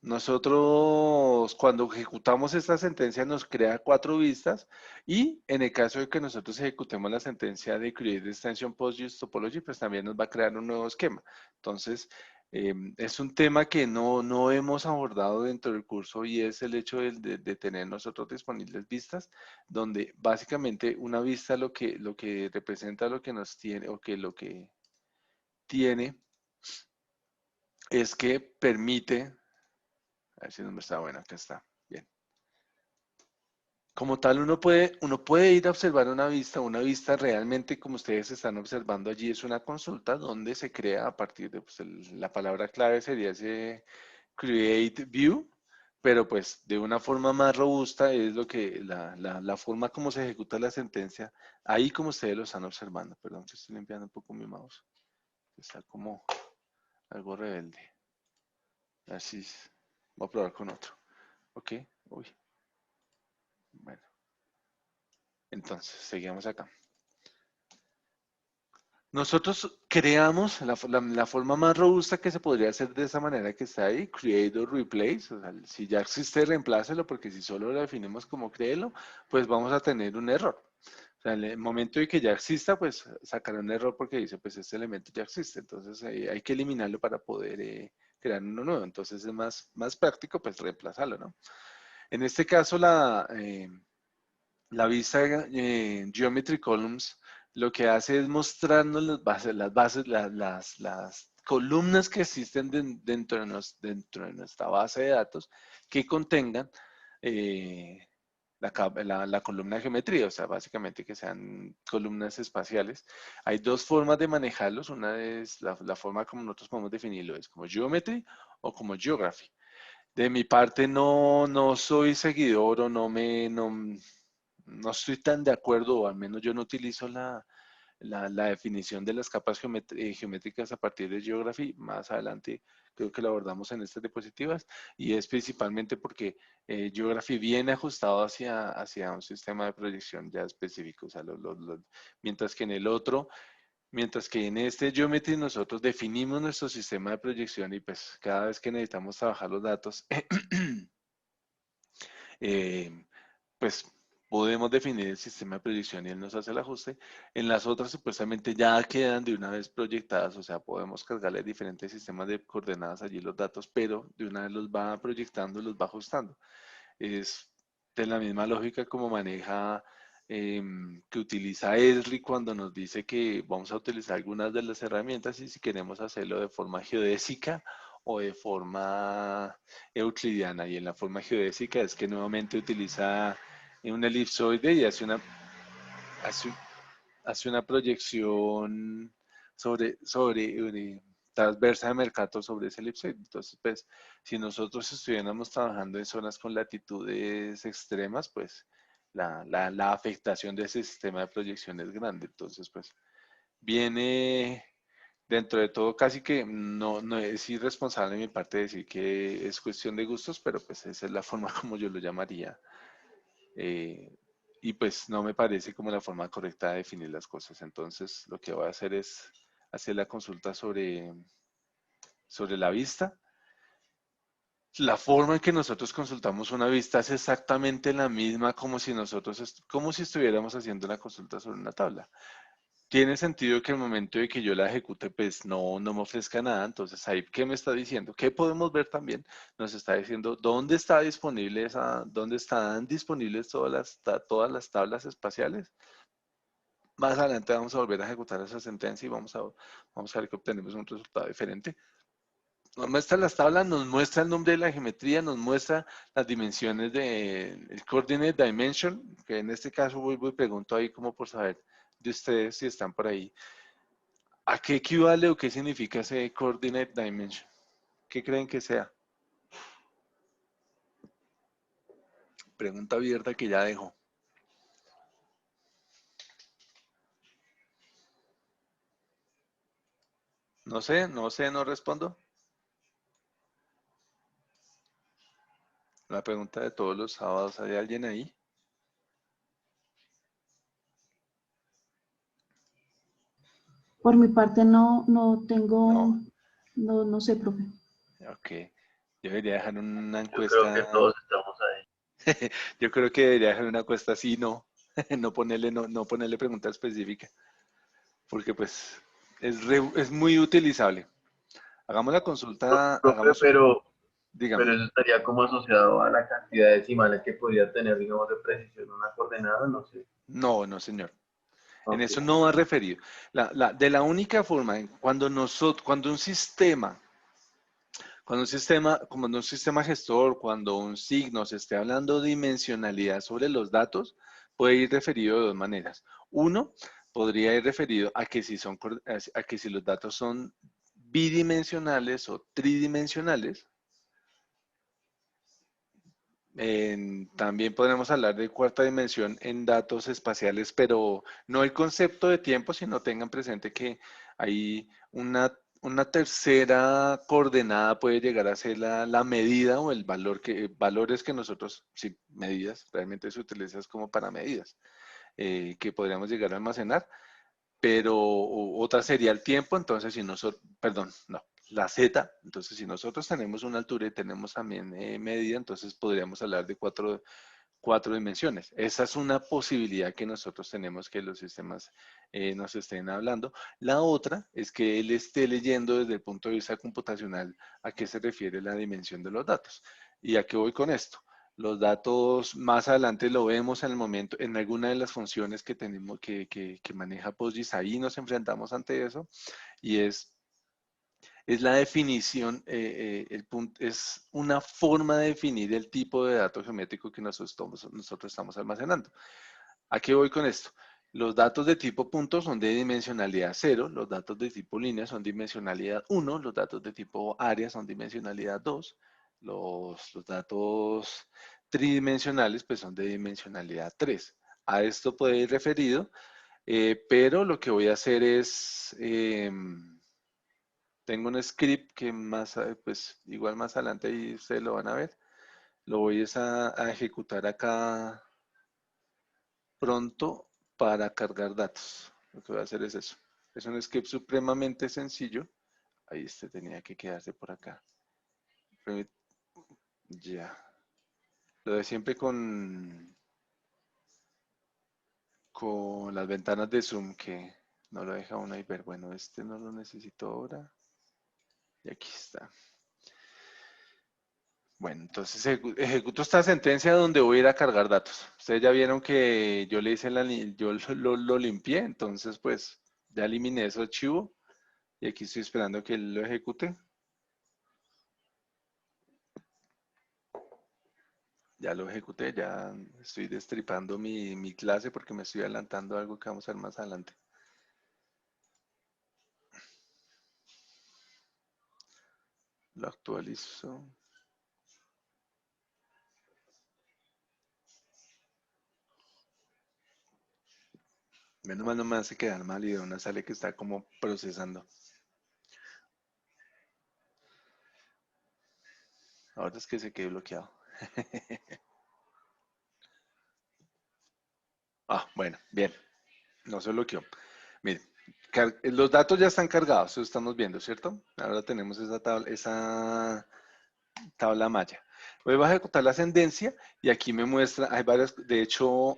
Nosotros cuando ejecutamos esta sentencia nos crea 4 vistas y en el caso de que nosotros ejecutemos la sentencia de Create Extension PostGIS Topology, pues también nos va a crear un nuevo esquema. Entonces, es un tema que no hemos abordado dentro del curso y es el hecho de tener nosotros disponibles vistas, donde básicamente una vista lo que representa lo que nos tiene o que lo que tiene es que permite, a ver si no me está bueno, acá está, bien. Como tal, uno puede ir a observar una vista realmente como ustedes están observando allí, es una consulta donde se crea a partir de, pues, la palabra clave sería ese create view, pero pues de una forma más robusta es lo que, la forma como se ejecuta la sentencia, ahí como ustedes lo están observando, perdón que estoy limpiando un poco mi mouse, está como algo rebelde. Así, voy a probar con otro. Ok, uy. Bueno, entonces, seguimos acá. Nosotros creamos la forma más robusta que se podría hacer de esa manera que está ahí, create or replace. O sea, si ya existe, reemplácelo, porque si solo lo definimos como créelo, pues vamos a tener un error. O sea, en el momento de que ya exista, pues sacará un error porque dice, pues este elemento ya existe. Entonces hay que eliminarlo para poder crear uno nuevo. Entonces es más práctico, pues reemplazarlo, ¿no? En este caso, la vista Geometry Columns lo que hace es mostrarnos las columnas que existen dentro de nuestra base de datos que contengan la columna de geometría, o sea, básicamente que sean columnas espaciales. Hay 2 formas de manejarlos. Una es la forma como nosotros podemos definirlo, es como Geometry o como Geography. De mi parte no soy seguidor o no estoy tan de acuerdo, o al menos yo no utilizo la definición de las capas geométricas a partir de Geography. Más adelante creo que lo abordamos en estas diapositivas, y es principalmente porque Geography viene ajustado hacia un sistema de proyección ya específico. O sea, mientras que en este Geometry nosotros definimos nuestro sistema de proyección y pues cada vez que necesitamos trabajar los datos, pues podemos definir el sistema de proyección y él nos hace el ajuste. En las otras supuestamente ya quedan de una vez proyectadas, o sea, podemos cargarle diferentes sistemas de coordenadas allí los datos, pero de una vez los va proyectando, los va ajustando. Es de la misma lógica como maneja, que utiliza Esri cuando nos dice que vamos a utilizar algunas de las herramientas y si queremos hacerlo de forma geodésica o de forma euclidiana. Y en la forma geodésica es que nuevamente utiliza un elipsoide y hace, hace una proyección sobre transversa de Mercator sobre ese elipsoide. Entonces, pues, si nosotros estuviéramos trabajando en zonas con latitudes extremas, pues la afectación de ese sistema de proyección es grande. Entonces, pues, viene dentro de todo casi que no es irresponsable de mi parte decir que es cuestión de gustos, pero pues esa es la forma como yo lo llamaría. Y pues no me parece como la forma correcta de definir las cosas. Entonces, lo que voy a hacer es hacer la consulta sobre la vista. La forma en que nosotros consultamos una vista es exactamente la misma como si estuviéramos haciendo una consulta sobre una tabla. tiene sentido que el momento de que yo la ejecute, pues no me ofrezca nada. Entonces, ahí, ¿qué me está diciendo? ¿Qué podemos ver también? Nos está diciendo dónde está disponible dónde están disponibles todas las tablas espaciales. Más adelante vamos a volver a ejecutar esa sentencia y vamos a ver que obtenemos un resultado diferente. Nos muestra las tablas, nos muestra el nombre de la geometría, nos muestra las dimensiones del coordinate dimension, que en este caso vuelvo y pregunto ahí como por saber de ustedes si están por ahí. ¿A qué equivale o qué significa ese coordinate dimension? ¿Qué creen que sea? Pregunta abierta que ya dejo. No respondo. La pregunta de todos los sábados, ¿hay alguien ahí? Por mi parte no tengo, No. no sé, profe. Ok. Yo debería dejar una Yo creo que encuesta. todos estamos ahí. Yo creo que debería dejar una encuesta así, no ponerle pregunta específica. Porque pues es muy utilizable. Hagamos la consulta, Profe, dígame. pero eso estaría como asociado a la cantidad de decimales que podría tener, digamos, de precisión una coordenada, no sé. No, señor. En Ok. eso no va referido. De la única forma, cuando un sistema gestor, cuando un SIG nos esté hablando de dimensionalidad sobre los datos, puede ir referido de dos maneras. Uno, podría ir referido a que si los datos son bidimensionales o tridimensionales. También podemos hablar de cuarta dimensión en datos espaciales, pero no el concepto de tiempo, sino tengan presente que hay una tercera coordenada puede llegar a ser la medida o el valor valores que nosotros, sí, medidas, realmente se utiliza como para medidas, que podríamos llegar a almacenar, pero otra sería el tiempo. Entonces si nosotros, perdón, no, la Z. Entonces si nosotros tenemos una altura y tenemos también medida, entonces podríamos hablar de cuatro dimensiones. Esa es una posibilidad que nosotros tenemos, que los sistemas nos estén hablando. La otra es que él esté leyendo desde el punto de vista computacional a qué se refiere la dimensión de los datos. ¿Y a qué voy con esto? Los datos más adelante lo vemos en el momento, en alguna de las funciones que tenemos que maneja PostGIS. Ahí nos enfrentamos ante eso, y es la definición, es una forma de definir el tipo de dato geométrico que nosotros estamos almacenando. ¿A qué voy con esto? Los datos de tipo punto son de dimensionalidad 0, los datos de tipo línea son dimensionalidad 1, los datos de tipo área son dimensionalidad 2, los datos tridimensionales pues son de dimensionalidad 3. A esto puede ir referido, pero lo que voy a hacer es... tengo un script que pues igual más adelante ahí ustedes lo van a ver. Lo voy a ejecutar acá pronto para cargar datos. Lo que voy a hacer es eso. Es un script supremamente sencillo. Ahí tenía que quedarse por acá. Ya. Lo de siempre con las ventanas de Zoom que no lo deja uno ahí ver. Bueno, no lo necesito ahora. Y aquí está. Bueno, entonces ejecuto esta sentencia donde voy a ir a cargar datos. Ustedes ya vieron que yo le hice yo lo limpié, entonces pues ya eliminé ese archivo y aquí estoy esperando que él lo ejecute. Ya lo ejecuté, ya estoy destripando mi clase porque me estoy adelantando a algo que vamos a ver más adelante. Lo actualizo. Menos mal no me hace quedar mal y de una sale que está como procesando. Ahora es que se quede bloqueado. Bueno, bien. No se bloqueó. Miren, los datos ya están cargados, eso estamos viendo, ¿cierto? Ahora tenemos esa tabla maya. Voy a ejecutar la ascendencia y aquí me muestra, hay varias, de hecho,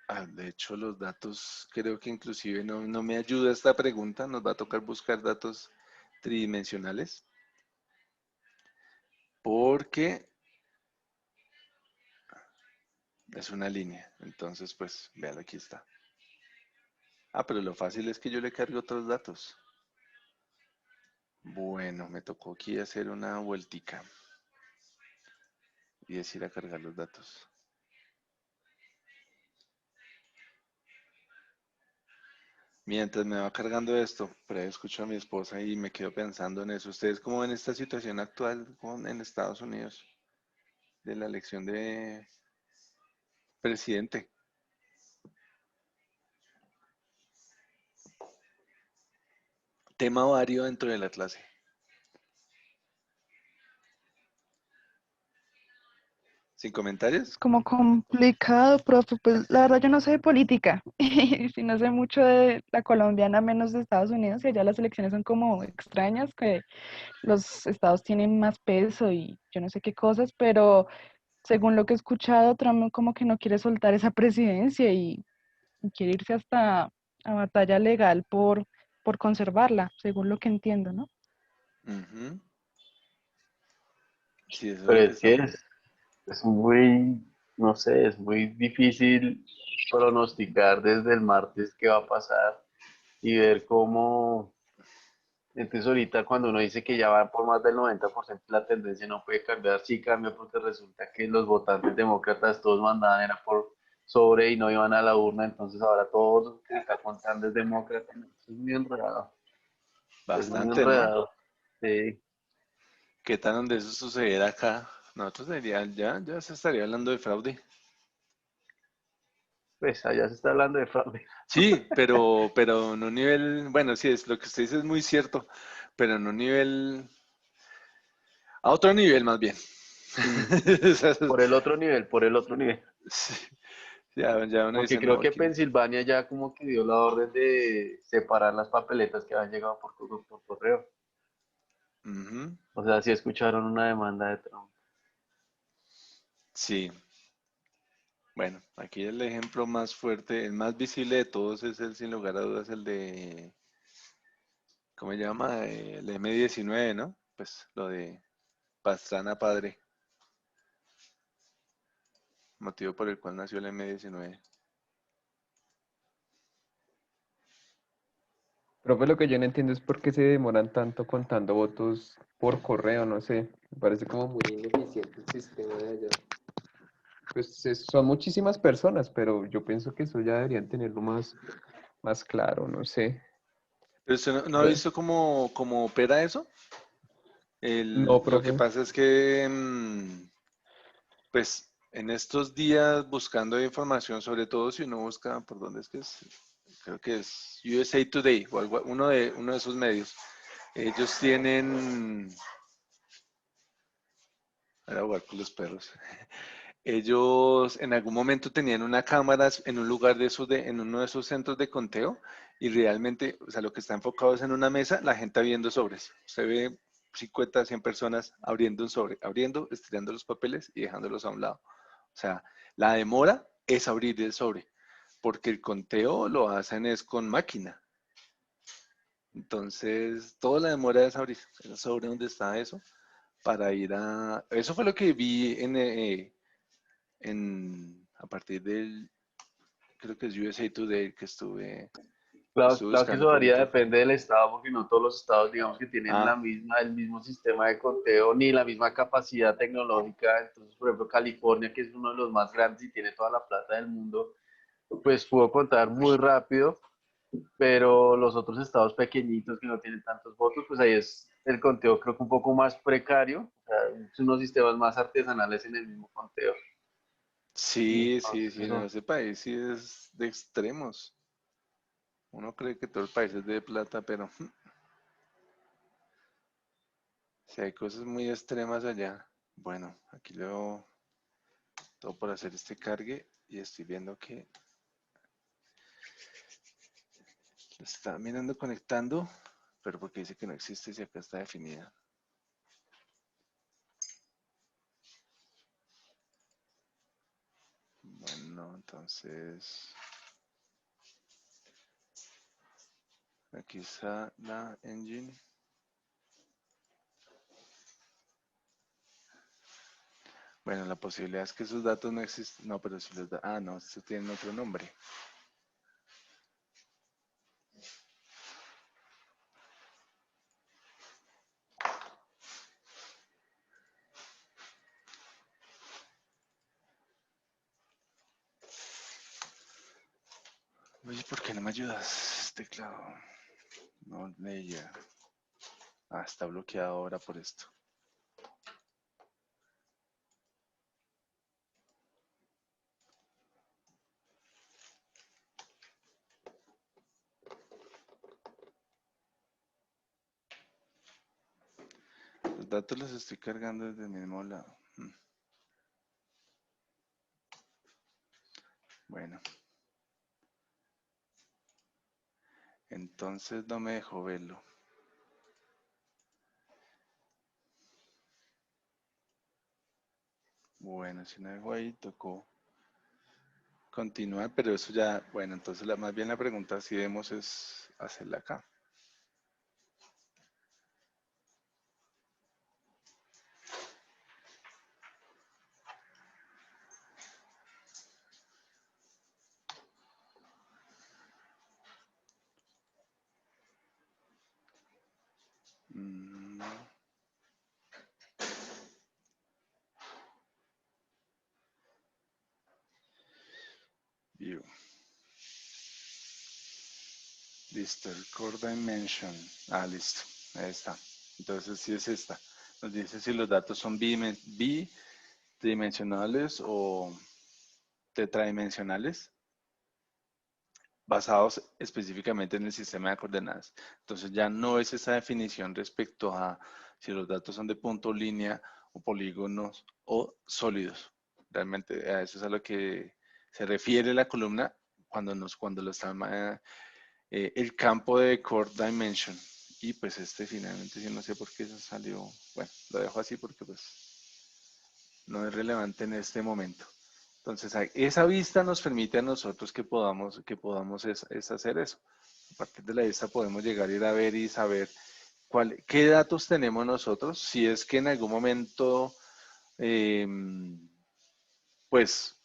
De hecho, los datos, creo que inclusive no me ayuda esta pregunta. Nos va a tocar buscar datos tridimensionales. Porque es una línea. Entonces, pues, vean, aquí está. Pero lo fácil es que yo le cargue otros datos. Bueno, me tocó aquí hacer una vueltica y decir a cargar los datos. Mientras me va cargando esto, por ahí escucho a mi esposa y me quedo pensando en eso. ¿Ustedes cómo ven esta situación actual en Estados Unidos de la elección de presidente? Tema vario dentro de la clase. ¿Sin comentarios? Es como complicado, profe. Pues la verdad yo no sé de política. Y si no sé mucho de la colombiana, menos de Estados Unidos, y allá las elecciones son como extrañas, que los estados tienen más peso y yo no sé qué cosas, pero según lo que he escuchado, Trump como que no quiere soltar esa presidencia y quiere irse hasta a batalla legal por conservarla, según lo que entiendo, ¿no? Ujú. Sí, eso es Pero lo que es que estamos. es muy, no sé, es muy difícil pronosticar desde el martes qué va a pasar y ver cómo, entonces ahorita cuando uno dice que ya va por más del 90% la tendencia no puede cambiar, sí cambia porque resulta que los votantes demócratas todos mandaban era por sobre y no iban a la urna, entonces ahora todos los que se está contando es demócrata, ¿no? Es muy enredado, es muy Bastante, ¿no? enredado. Sí, ¿Qué tal donde eso sucediera acá? Nosotros ya se estaría hablando de fraude. pues allá se está hablando de fraude. Sí, pero en un nivel, bueno, sí, es lo que usted dice es muy cierto, pero en un nivel, a otro nivel más bien. Mm. O sea, Por el otro nivel, por el otro nivel. sí, ya uno Porque dice, creo no, que aquí. Pensilvania ya como que dio la orden de separar las papeletas que habían llegado por correo. Ujú, O sea, sí escucharon una demanda de Trump. sí, bueno, aquí el ejemplo más fuerte, el más visible de todos es el, sin lugar a dudas, el de, ¿cómo se llama? El M19, ¿no? Pues lo de Pastrana Padre, motivo por el cual nació el M19. Profe, lo que yo no entiendo es por qué se demoran tanto contando votos por correo, no sé. Me parece como muy ineficiente el sistema de allá. Pues son muchísimas personas, pero yo pienso que eso ya deberían tenerlo más claro, no sé. Pero usted no ha Pero- visto cómo opera eso. no, Lo que profe. pasa es que, pues, en estos días buscando información, sobre todo si uno busca, ¿por dónde es que es? Creo que es USA Today o uno de esos medios. Ellos tienen, era jugar con los perros. Ellos en algún momento tenían una cámara en un lugar de esos en uno de esos centros de conteo y realmente, o sea, lo que está enfocado es en una mesa, la gente abriendo sobres. Usted ve 50, 100 personas abriendo un sobre, abriendo, estirando los papeles y dejándolos a un lado. O sea, la demora es abrir el sobre, porque el conteo lo hacen es con máquina. Entonces, toda la demora es abrir el sobre donde está eso para ir a... Eso fue lo que vi a partir del, creo que es USA Today que Claro, estuve claro que buscando eso por varía, internet. depende del estado, porque no todos los estados, digamos que tienen Ah, el mismo sistema de conteo ni la misma capacidad tecnológica. Entonces, por ejemplo, California, que es uno de los más grandes y tiene toda la plata del mundo, pues pudo contar muy rápido, pero los otros estados pequeñitos que no tienen tantos votos, pues ahí es el conteo creo que un poco más precario, o sea, son unos sistemas más artesanales en el mismo conteo. Y sí, entonces, no, ese país sí es de extremos. Uno cree que todo el país es de plata, pero si hay cosas muy extremas allá. Bueno, aquí leo todo por hacer este cargue y estoy viendo que está mirando conectando, pero porque dice que no existe si acá está definida. Bueno, entonces, aquí está la engine. Bueno, la posibilidad es que esos datos no existen. No, pero si los da. Ah, no, estos tienen otro nombre. Oye, ¿por qué no me ayudas, teclado? No leía. Ah, está bloqueado ahora por esto. Los datos los estoy cargando desde el mismo lado. Bueno. Entonces no me dejó verlo. Bueno, si no dejó ahí, tocó continuar, pero eso ya, bueno, entonces más bien la pregunta si debemos es hacerla acá. View. Listo, el core dimension. Ah, listo. Ahí está. Entonces sí es esta. Nos dice si los datos son bidimensionales o tetradimensionales, basados específicamente en el sistema de coordenadas. Entonces ya no es esa definición respecto a si los datos son de punto, línea o polígonos o sólidos. Realmente a eso es a lo que se refiere la columna cuando lo está el campo de core dimension. Y pues finalmente sí no sé por qué eso salió. Bueno, lo dejo así porque pues no es relevante en este momento. Entonces, esa vista nos permite a nosotros que podamos es hacer eso. A partir de la vista podemos llegar a ir a ver y saber qué datos tenemos nosotros, si es que en algún momento, pues,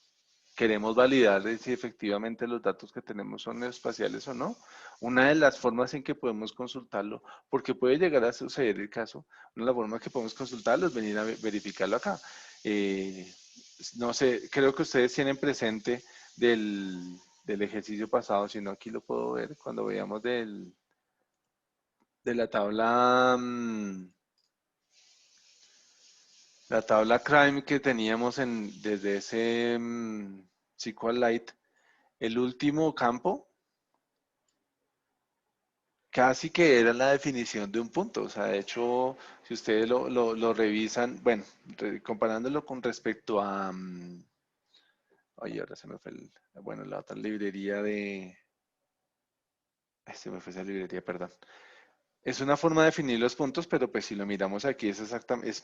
queremos validar si efectivamente los datos que tenemos son espaciales o no. Una de las formas en que podemos consultarlo, porque puede llegar a suceder el caso, una de las formas que podemos consultarlo es venir a verificarlo acá. No sé, creo que ustedes tienen presente del ejercicio pasado, si no aquí lo puedo ver cuando veamos de la tabla, la tabla crime que teníamos desde ese SQLite, el último campo casi que era la definición de un punto. O sea, de hecho, si ustedes lo revisan, bueno, comparándolo con respecto a, ay, ahora se me fue, bueno, la otra librería se me fue esa librería, perdón. Es una forma de definir los puntos, pero pues si lo miramos aquí es exactamente,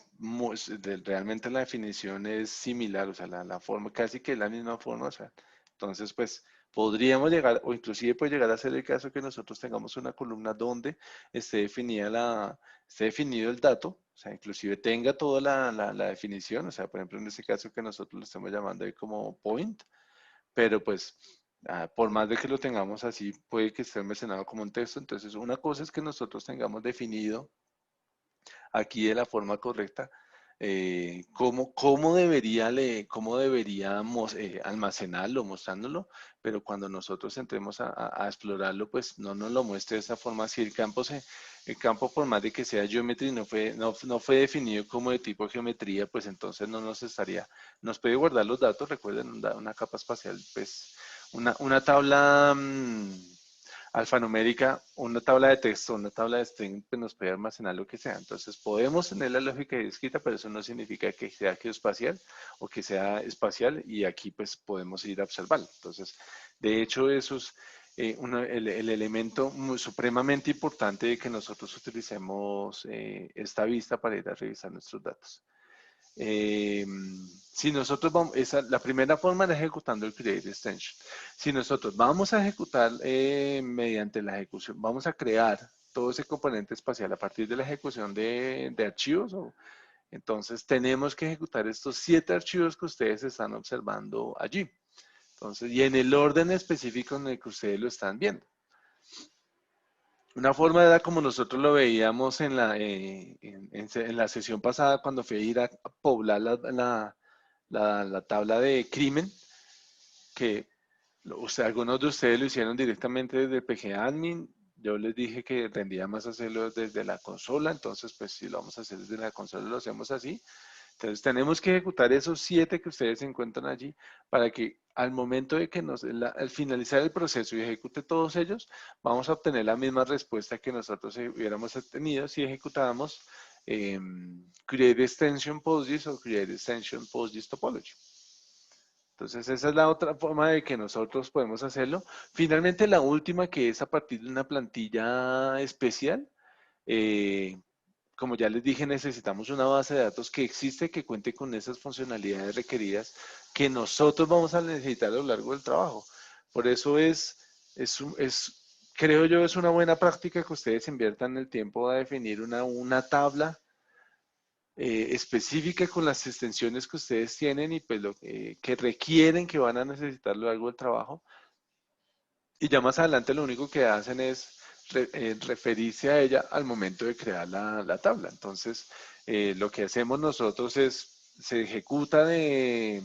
realmente la definición es similar, o sea, la forma, casi que es la misma forma, o sea, entonces pues podríamos llegar, o inclusive puede llegar a ser el caso que nosotros tengamos una columna donde esté definido el dato, o sea, inclusive tenga toda la definición, o sea, por ejemplo, en este caso que nosotros lo estamos llamando ahí como point, pero pues por más de que lo tengamos así, puede que esté almacenado como un texto. Entonces, una cosa es que nosotros tengamos definido aquí de la forma correcta cómo deberíamos almacenarlo, mostrándolo, pero cuando nosotros entremos a explorarlo, pues no nos lo muestre de esa forma. Si el campo por más de que sea geometry no fue definido como de tipo geometría, pues entonces nos puede guardar los datos, recuerden, una capa espacial, pues una tabla alfanumérica, una tabla de texto, una tabla de string, pues nos puede almacenar lo que sea. Entonces podemos tener la lógica escrita, pero eso no significa que sea geoespacial o que sea espacial, y aquí pues podemos ir a observarlo. Entonces, de hecho, eso es el elemento supremamente importante de que nosotros utilicemos esta vista para ir a revisar nuestros datos. Si nosotros vamos, la primera forma es ejecutando el create extension. Si nosotros vamos a ejecutar mediante la ejecución, vamos a crear todo ese componente espacial a partir de la ejecución de archivos, entonces tenemos que ejecutar estos 7 archivos que ustedes están observando allí. Entonces, y en el orden específico en el que ustedes lo están viendo. Una forma era como nosotros lo veíamos en la sesión pasada cuando fui a ir a poblar la tabla de crimen, que algunos de ustedes lo hicieron directamente desde PGAdmin. Yo les dije que tendría más hacerlo desde la consola, entonces pues si lo vamos a hacer desde la consola lo hacemos así. Entonces tenemos que ejecutar esos 7 que ustedes encuentran allí para que al momento de que al finalizar el proceso y ejecute todos ellos, vamos a obtener la misma respuesta que nosotros hubiéramos obtenido si ejecutáramos create extension PostGIS o create extension PostGIS topology. Entonces esa es la otra forma de que nosotros podemos hacerlo. Finalmente la última, que es a partir de una plantilla especial. Como ya les dije, necesitamos una base de datos que existe, que cuente con esas funcionalidades requeridas que nosotros vamos a necesitar a lo largo del trabajo. Por eso creo yo, es una buena práctica que ustedes inviertan el tiempo a definir una tabla específica con las extensiones que ustedes tienen y pues que requieren, que van a necesitar a lo largo del trabajo. Y ya más adelante lo único que hacen es referirse a ella al momento de crear la tabla. Entonces, lo que hacemos nosotros se ejecuta de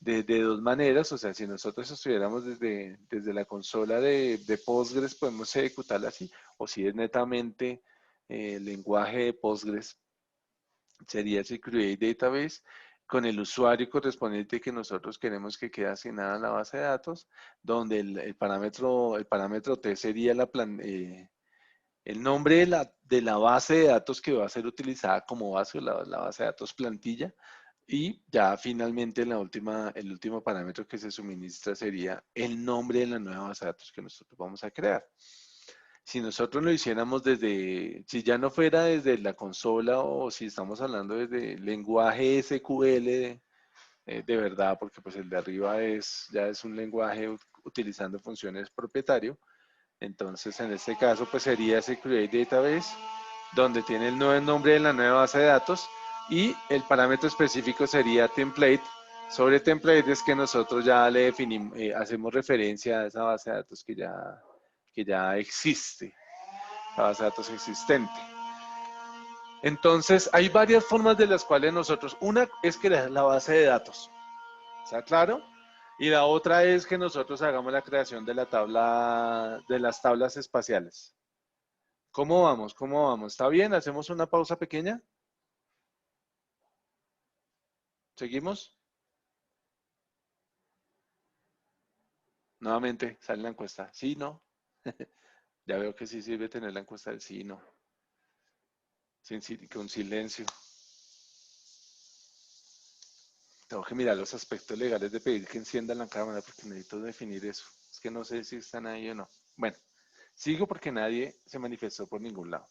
2 maneras. O sea, si nosotros estuviéramos desde la consola de Postgres, podemos ejecutarla así. O si es netamente el lenguaje de Postgres, sería ese create database con el usuario correspondiente que nosotros queremos que quede asignado a la base de datos, donde el parámetro T sería el nombre de la base de datos que va a ser utilizada como base, la base de datos plantilla, y ya finalmente el último parámetro que se suministra sería el nombre de la nueva base de datos que nosotros vamos a crear. Si nosotros lo hiciéramos si ya no fuera desde la consola o si estamos hablando desde lenguaje SQL de verdad, porque pues el de arriba ya es un lenguaje utilizando funciones propietario, entonces en este caso pues sería ese create database, donde tiene el nuevo nombre de la nueva base de datos y el parámetro específico sería template. Sobre template es que nosotros ya le definimos, hacemos referencia a esa base de datos que ya existe, la base de datos existente. Entonces, hay varias formas de las cuales una es crear la base de datos, ¿está claro? Y la otra es que nosotros hagamos la creación de las tablas espaciales. ¿Cómo vamos? ¿Cómo vamos? ¿Está bien? ¿Hacemos una pausa pequeña? ¿Seguimos? Nuevamente, sale la encuesta. ¿Sí, no? Ya veo que sí sirve tener la encuesta del sí y no. Con silencio. Tengo que mirar los aspectos legales de pedir que enciendan la cámara porque necesito definir eso. Es que no sé si están ahí o no. Bueno, sigo porque nadie se manifestó por ningún lado.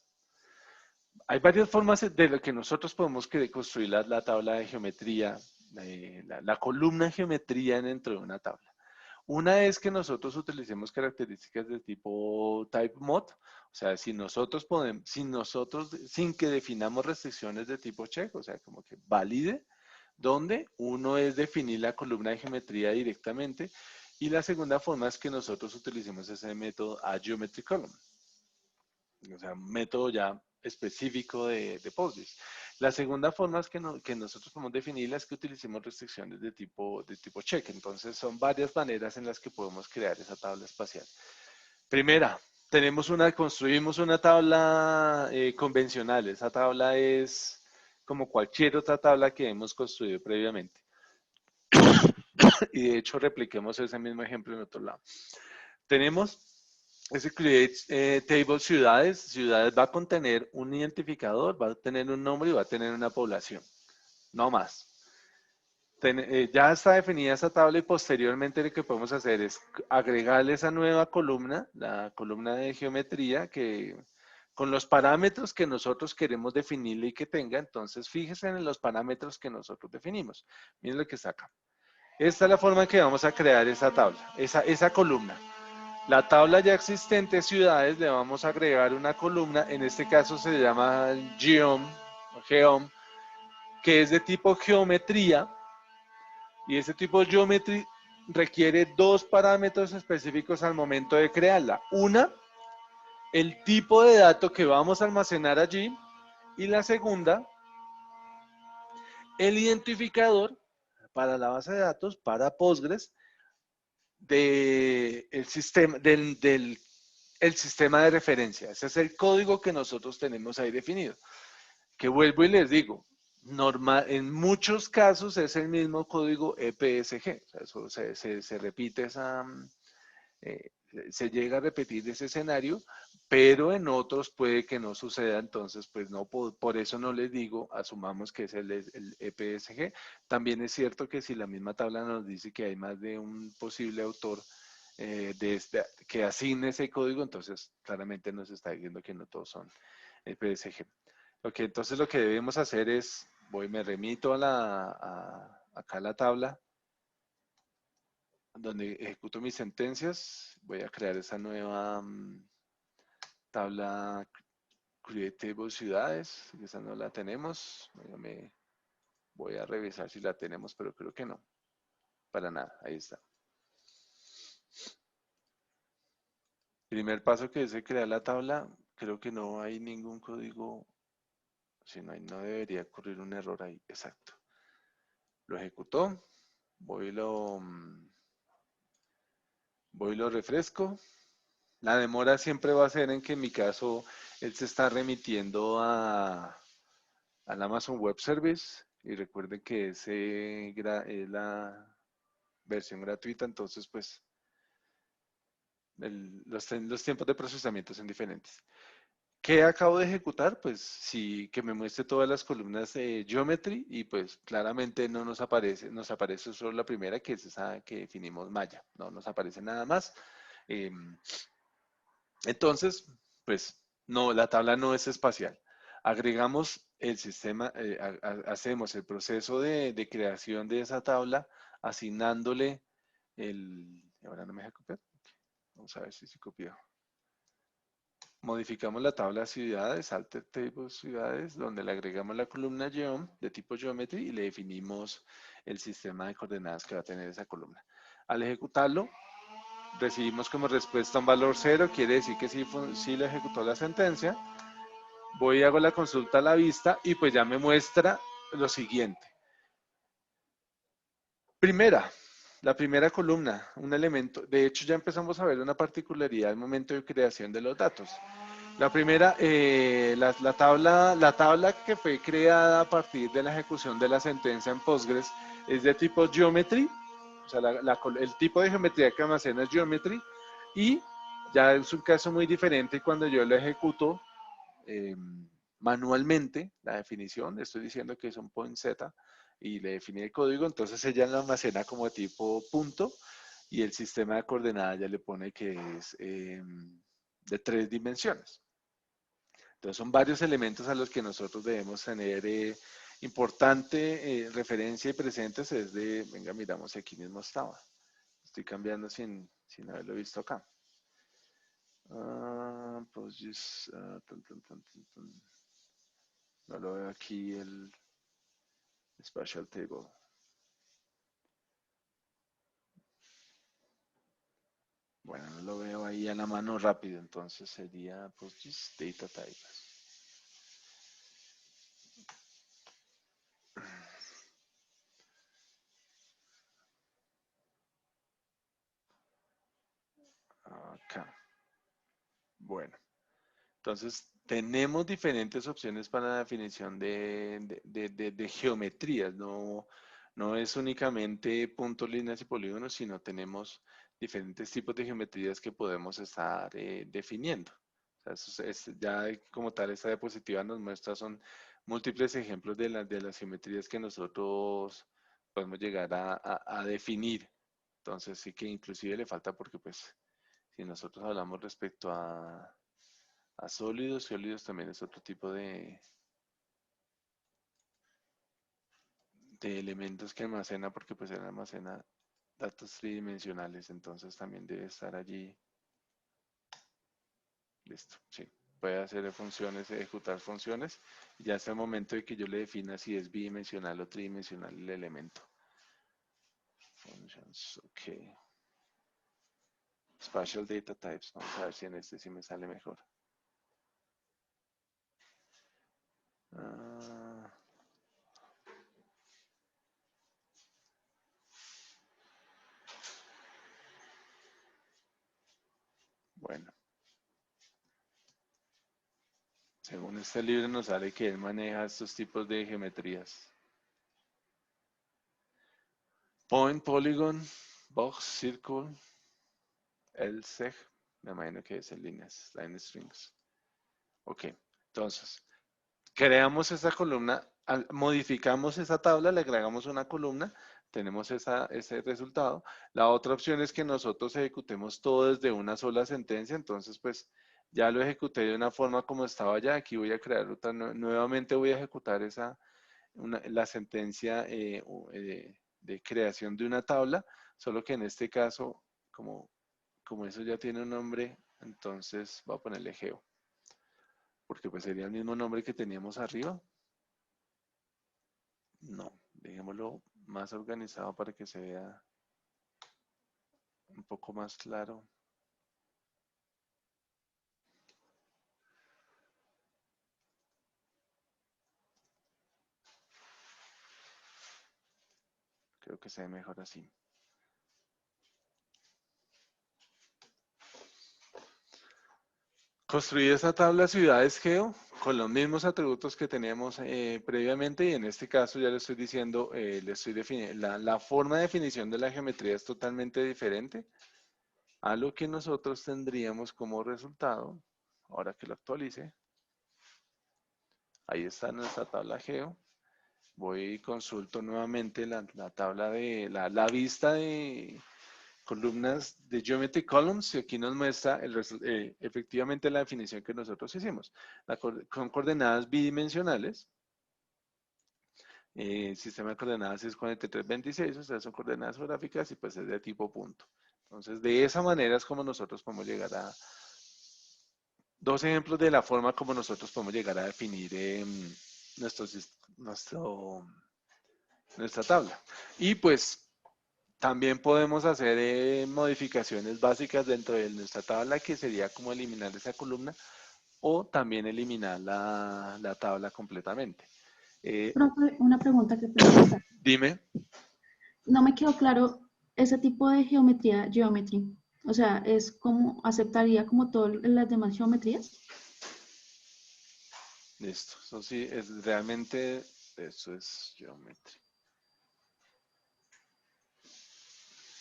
Hay varias formas de lo que nosotros podemos construir la tabla de geometría, la columna de geometría dentro de una tabla. Una es que nosotros utilicemos características de tipo type mod, o sea, sin que definamos restricciones de tipo check, o sea, como que valide, donde uno es definir la columna de geometría directamente, y la segunda forma es que nosotros utilicemos ese método aGeometryColumn, o sea, un método ya específico de PostGIS. La segunda forma es que nosotros podemos definirla es que utilicemos restricciones de tipo check. Entonces, son varias maneras en las que podemos crear esa tabla espacial. Primera, construimos una tabla convencional. Esa tabla es como cualquier otra tabla que hemos construido previamente. Y de hecho, repliquemos ese mismo ejemplo en otro lado. Tenemos ese create table ciudades. Ciudades va a contener un identificador, va a tener un nombre y va a tener una población. No más. Ya está definida esa tabla y posteriormente lo que podemos hacer es agregarle esa nueva columna, la columna de geometría, que con los parámetros que nosotros queremos definirle y que tenga. Entonces, fíjense en los parámetros que nosotros definimos. Miren lo que está acá. Esta es la forma en que vamos a crear esa tabla, esa columna. La tabla ya existente, ciudades, le vamos a agregar una columna, en este caso se llama geom, que es de tipo geometría, y ese tipo de geometría requiere dos parámetros específicos al momento de crearla. Una, el tipo de dato que vamos a almacenar allí, y la segunda, el identificador para la base de datos, para Postgres, el sistema, el sistema de referencia. Ese es el código que nosotros tenemos ahí definido. Que vuelvo y les digo, en muchos casos es el mismo código EPSG. O sea, eso se repite se llega a repetir ese escenario, pero en otros puede que no suceda, entonces pues no, por eso no les digo, asumamos que es el EPSG. También es cierto que si la misma tabla nos dice que hay más de un posible autor que asigne ese código, entonces claramente nos está diciendo que no todos son EPSG. Entonces lo que debemos hacer es, me remito acá a la tabla, donde ejecuto mis sentencias. Voy a crear esa nueva tabla Create Table Ciudades, esa no la tenemos. Voy a revisar si la tenemos, pero creo que no. Para nada, ahí está. Primer paso que es crear la tabla, creo que no hay ningún código, si no hay, no debería ocurrir un error ahí, exacto. Lo ejecutó, voy y lo refresco. La demora siempre va a ser en que en mi caso él se está remitiendo al Amazon Web Service, y recuerden que es la versión gratuita, entonces pues los tiempos de procesamiento son diferentes. ¿Qué acabo de ejecutar? Pues sí, que me muestre todas las columnas de Geometry, y pues claramente no nos aparece solo la primera, que es esa que definimos Maya, no nos aparece nada más. Entonces, pues no, la tabla no es espacial. Agregamos el sistema, hacemos el proceso de creación de esa tabla, asignándole ahora no me deja copiar. Vamos a ver si se copió. Modificamos la tabla ciudades, alter table ciudades, donde le agregamos la columna geom de tipo geometry y le definimos el sistema de coordenadas que va a tener esa columna. Al ejecutarlo, recibimos como respuesta un valor 0, quiere decir que sí le ejecutó la sentencia. Voy y hago la consulta a la vista y pues ya me muestra lo siguiente. La primera columna, un elemento. De hecho, ya empezamos a ver una particularidad al momento de creación de los datos. La primera, la tabla que fue creada a partir de la ejecución de la sentencia en Postgres es de tipo geometry, o sea, el tipo de geometría que almacena es geometry, y ya es un caso muy diferente cuando yo lo ejecuto manualmente, la definición, estoy diciendo que es un point Z, y le definí el código, entonces ella lo almacena como tipo punto, y el sistema de coordenadas ya le pone que es de 3 dimensiones. Entonces son varios elementos a los que nosotros debemos tener importante referencia y presentes. Venga, miramos si aquí mismo estaba. Estoy cambiando sin haberlo visto acá. Pues no lo veo aquí el spatial table. Bueno, no lo veo ahí a la mano rápido, entonces sería pues data types. Acá. Bueno, entonces tenemos diferentes opciones para la definición de geometrías. No es únicamente puntos, líneas y polígonos, sino tenemos diferentes tipos de geometrías que podemos estar definiendo. O sea, ya como tal, esta diapositiva nos muestra, son múltiples ejemplos de las geometrías que nosotros podemos llegar a definir. Entonces sí que inclusive le falta, porque pues si nosotros hablamos respecto a sólidos. Sólidos también es otro tipo de elementos que almacena, porque pues él almacena datos tridimensionales, entonces también debe estar allí. Listo, sí. Puede hacer funciones, ejecutar funciones. Ya es el momento de que yo le defina si es bidimensional o tridimensional el elemento. Functions, ok. Spatial data types. Vamos a ver si en este sí me sale mejor. Bueno. Según este libro nos sale que él maneja estos tipos de geometrías. Point, polygon, box, circle, LSEG, me imagino que es en líneas, line strings. Ok, entonces, creamos esa columna, modificamos esa tabla, le agregamos una columna, tenemos ese resultado. La otra opción es que nosotros ejecutemos todo desde una sola sentencia, entonces pues ya lo ejecuté de una forma como estaba ya, aquí voy a crear otra, nuevamente voy a ejecutar la sentencia de creación de una tabla, solo que en este caso, como eso ya tiene un nombre, entonces voy a ponerle geo, porque pues sería el mismo nombre que teníamos arriba. No, dejémoslo más organizado para que se vea un poco más claro. Creo que se ve mejor así. Construir esa tabla de ciudades geo con los mismos atributos que teníamos previamente, y en este caso ya le estoy diciendo, le estoy definiendo, la forma de definición de la geometría es totalmente diferente a lo que nosotros tendríamos como resultado. Ahora que lo actualice, ahí está nuestra tabla geo. Voy y consulto nuevamente la tabla de la vista de columnas de Geometry Columns, y aquí nos muestra efectivamente la definición que nosotros hicimos. Con coordenadas bidimensionales. Sistema de coordenadas es 4326, o sea, son coordenadas geográficas y pues es de tipo punto. Entonces, de esa manera es como nosotros podemos llegar a... Dos ejemplos de la forma como nosotros podemos llegar a definir nuestra tabla. Y pues también podemos hacer modificaciones básicas dentro de nuestra tabla, que sería como eliminar esa columna o también eliminar la tabla completamente. Profe, una pregunta que pregunta. Dime. No me quedó claro ese tipo de geometría, geometry. O sea, es como, ¿aceptaría como todas las demás geometrías? Listo. Eso sí, es realmente, eso es geometría.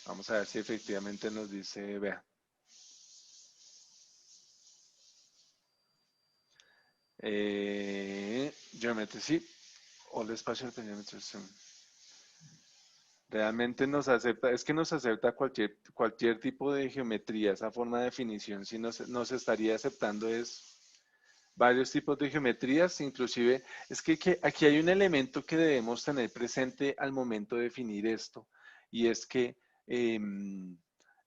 Vamos a ver si efectivamente nos dice, vea. Geometry, sí. All Spatial Geometry. Realmente nos acepta, es que nos acepta cualquier tipo de geometría, esa forma de definición. Si nos estaría aceptando es varios tipos de geometrías, inclusive, es que aquí hay un elemento que debemos tener presente al momento de definir esto, y es que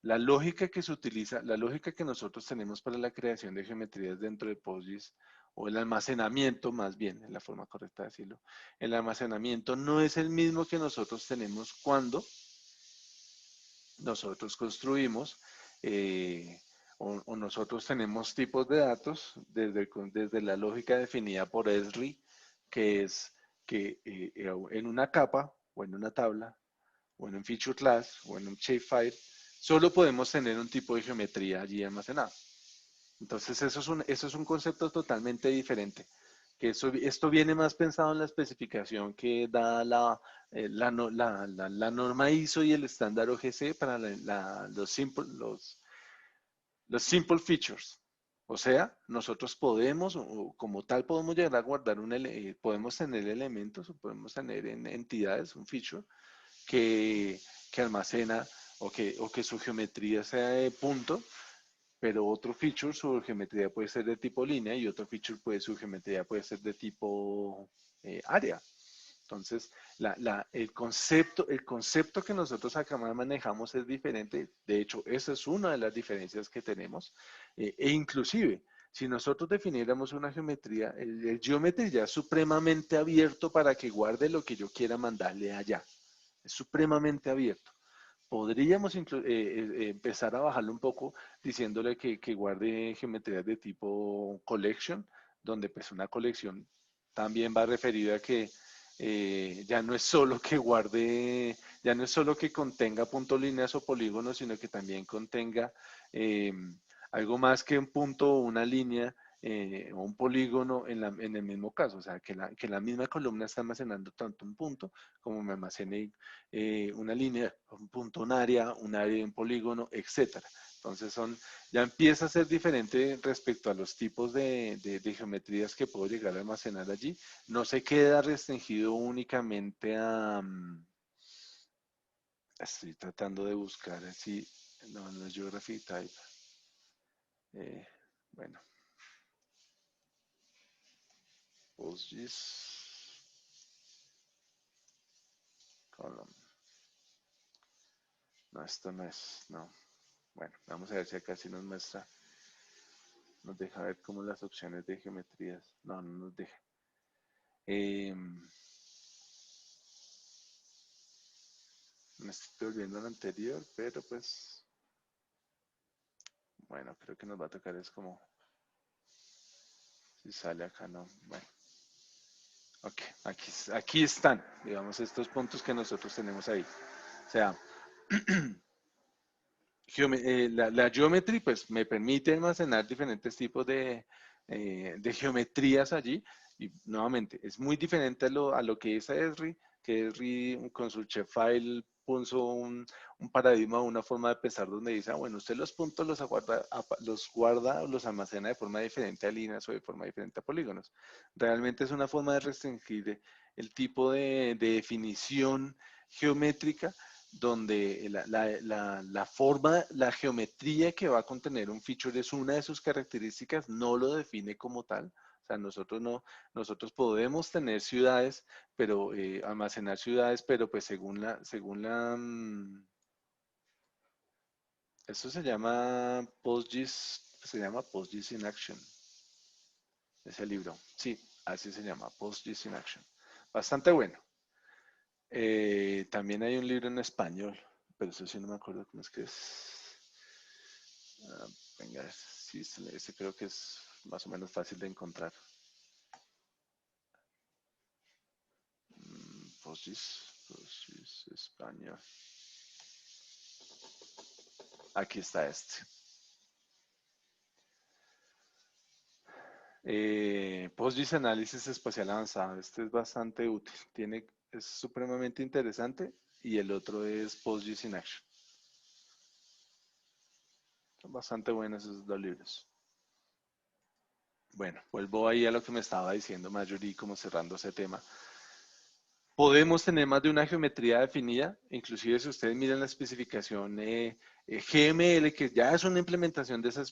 la lógica que se utiliza, la lógica que nosotros tenemos para la creación de geometrías dentro de PostGIS, o el almacenamiento más bien, es la forma correcta de decirlo, el almacenamiento no es el mismo que nosotros tenemos cuando nosotros construimos o nosotros tenemos tipos de datos desde la lógica definida por Esri, que es que en una capa o en una tabla o en un feature class o en un shapefile solo podemos tener un tipo de geometría allí almacenado. Entonces eso es un concepto totalmente diferente. Que esto viene más pensado en la especificación que da la norma ISO y el estándar OGC para los simple features. O sea, nosotros podemos, o como tal, podemos llegar a guardar podemos tener elementos o podemos tener entidades, un feature, que almacena o que su geometría sea de punto, pero otro feature, su geometría puede ser de tipo línea y otro feature, su geometría puede ser de tipo área. Entonces, el concepto que nosotros acá manejamos es diferente. De hecho, esa es una de las diferencias que tenemos. E inclusive, si nosotros definiéramos una geometría, el geometry ya es supremamente abierto para que guarde lo que yo quiera mandarle allá. Es supremamente abierto. Podríamos empezar a bajarlo un poco diciéndole que guarde geometrías de tipo collection, donde pues una colección también va referido a que ya no es solo que guarde, ya no es solo que contenga puntos, líneas o polígonos, sino que también contenga eh, algo más que un punto o una línea o un polígono en el mismo caso. O sea, que la misma columna está almacenando tanto un punto como me almacene una línea, un punto, un área y un polígono, etcétera. Entonces ya empieza a ser diferente respecto a los tipos de geometrías que puedo llegar a almacenar allí. No se queda restringido únicamente a... estoy tratando de buscar así, no es Geography Type. Bueno. PostGIS. Column. No, esto no es, no. Bueno, vamos a ver si acá sí nos muestra. Nos deja ver como las opciones de geometrías. No, no nos deja. Me estoy volviendo al anterior, pero pues, bueno, creo que nos va a tocar es como, si sale acá, no, bueno. Ok, aquí están, digamos, estos puntos que nosotros tenemos ahí. O sea, la geometry pues me permite almacenar diferentes tipos de geometrías allí y nuevamente es muy diferente a lo que es Esri, que Esri con su Shapefile puso un paradigma, una forma de pensar donde dice, bueno, usted los puntos los guarda o los almacena de forma diferente a líneas o de forma diferente a polígonos. Realmente es una forma de restringir el tipo de definición geométrica donde la forma, la geometría que va a contener un feature es una de sus características, no lo define como tal. O sea, nosotros podemos tener ciudades, pero almacenar ciudades, pero pues esto se llama PostGIS in Action, ese libro. Sí, así se llama, PostGIS in Action. Bastante bueno. También hay un libro en español, pero eso sí no me acuerdo cómo es que es. Venga, sí, ese creo que es más o menos fácil de encontrar. PostGIS español. Aquí está este. PostGIS Análisis Espacial Avanzado. Este es bastante útil. Es supremamente interesante. Y el otro es PostGIS in Action. Son bastante buenos esos dos libros. Bueno, vuelvo ahí a lo que me estaba diciendo Marjorie, como cerrando ese tema. Podemos tener más de una geometría definida, inclusive si ustedes miran la especificación GML, que ya es una implementación de esa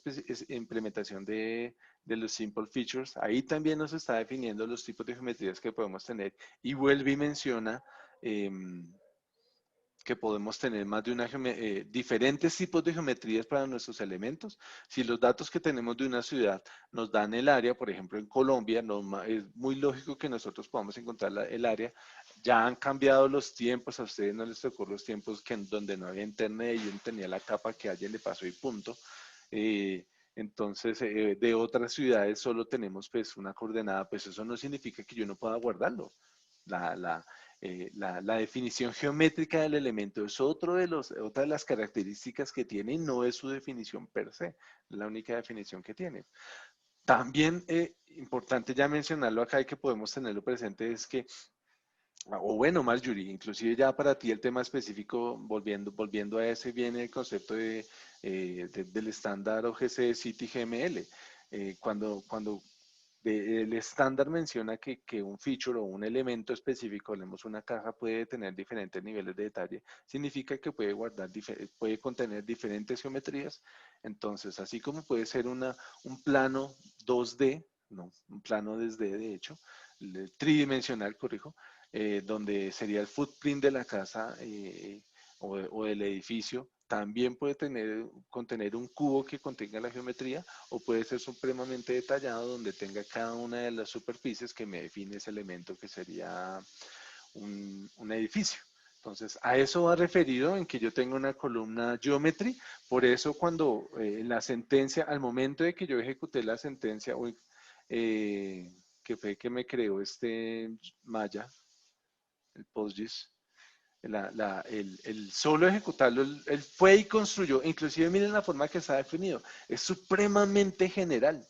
implementación de los simple features, ahí también nos está definiendo los tipos de geometrías que podemos tener y vuelve y menciona que podemos tener más de diferentes tipos de geometrías para nuestros elementos. Si los datos que tenemos de una ciudad nos dan el área, por ejemplo en Colombia, es muy lógico que nosotros podamos encontrar el área. Ya han cambiado los tiempos, a ustedes no les tocó los tiempos donde no había internet y yo tenía la capa que a alguien le pasó y punto. Entonces, de otras ciudades solo tenemos pues una coordenada, pues eso no significa que yo no pueda guardarlo. La definición geométrica del elemento es otra de las características que tiene y no es su definición per se, la única definición que tiene. También importante ya mencionarlo acá y que podemos tenerlo presente es que, o bueno, Marjorie, inclusive ya para ti el tema específico, volviendo a ese, viene el concepto del estándar OGC City GML. Cuando el estándar menciona que un feature o un elemento específico, hablemos una caja, puede tener diferentes niveles de detalle, significa que puede puede contener diferentes geometrías. Entonces, así como puede ser un plano 2D, no, un plano 2D de hecho, tridimensional, corrijo, donde sería el footprint de la casa o del edificio, también puede contener un cubo que contenga la geometría, o puede ser supremamente detallado donde tenga cada una de las superficies que me define ese elemento que sería un edificio. Entonces, a eso va referido en que yo tengo una columna geometry. Por eso cuando en la sentencia, al momento de que yo ejecuté la sentencia, que fue que me creó este Maya, el PostGIS, el solo ejecutarlo, él fue y construyó, inclusive miren la forma que está definido, es supremamente general.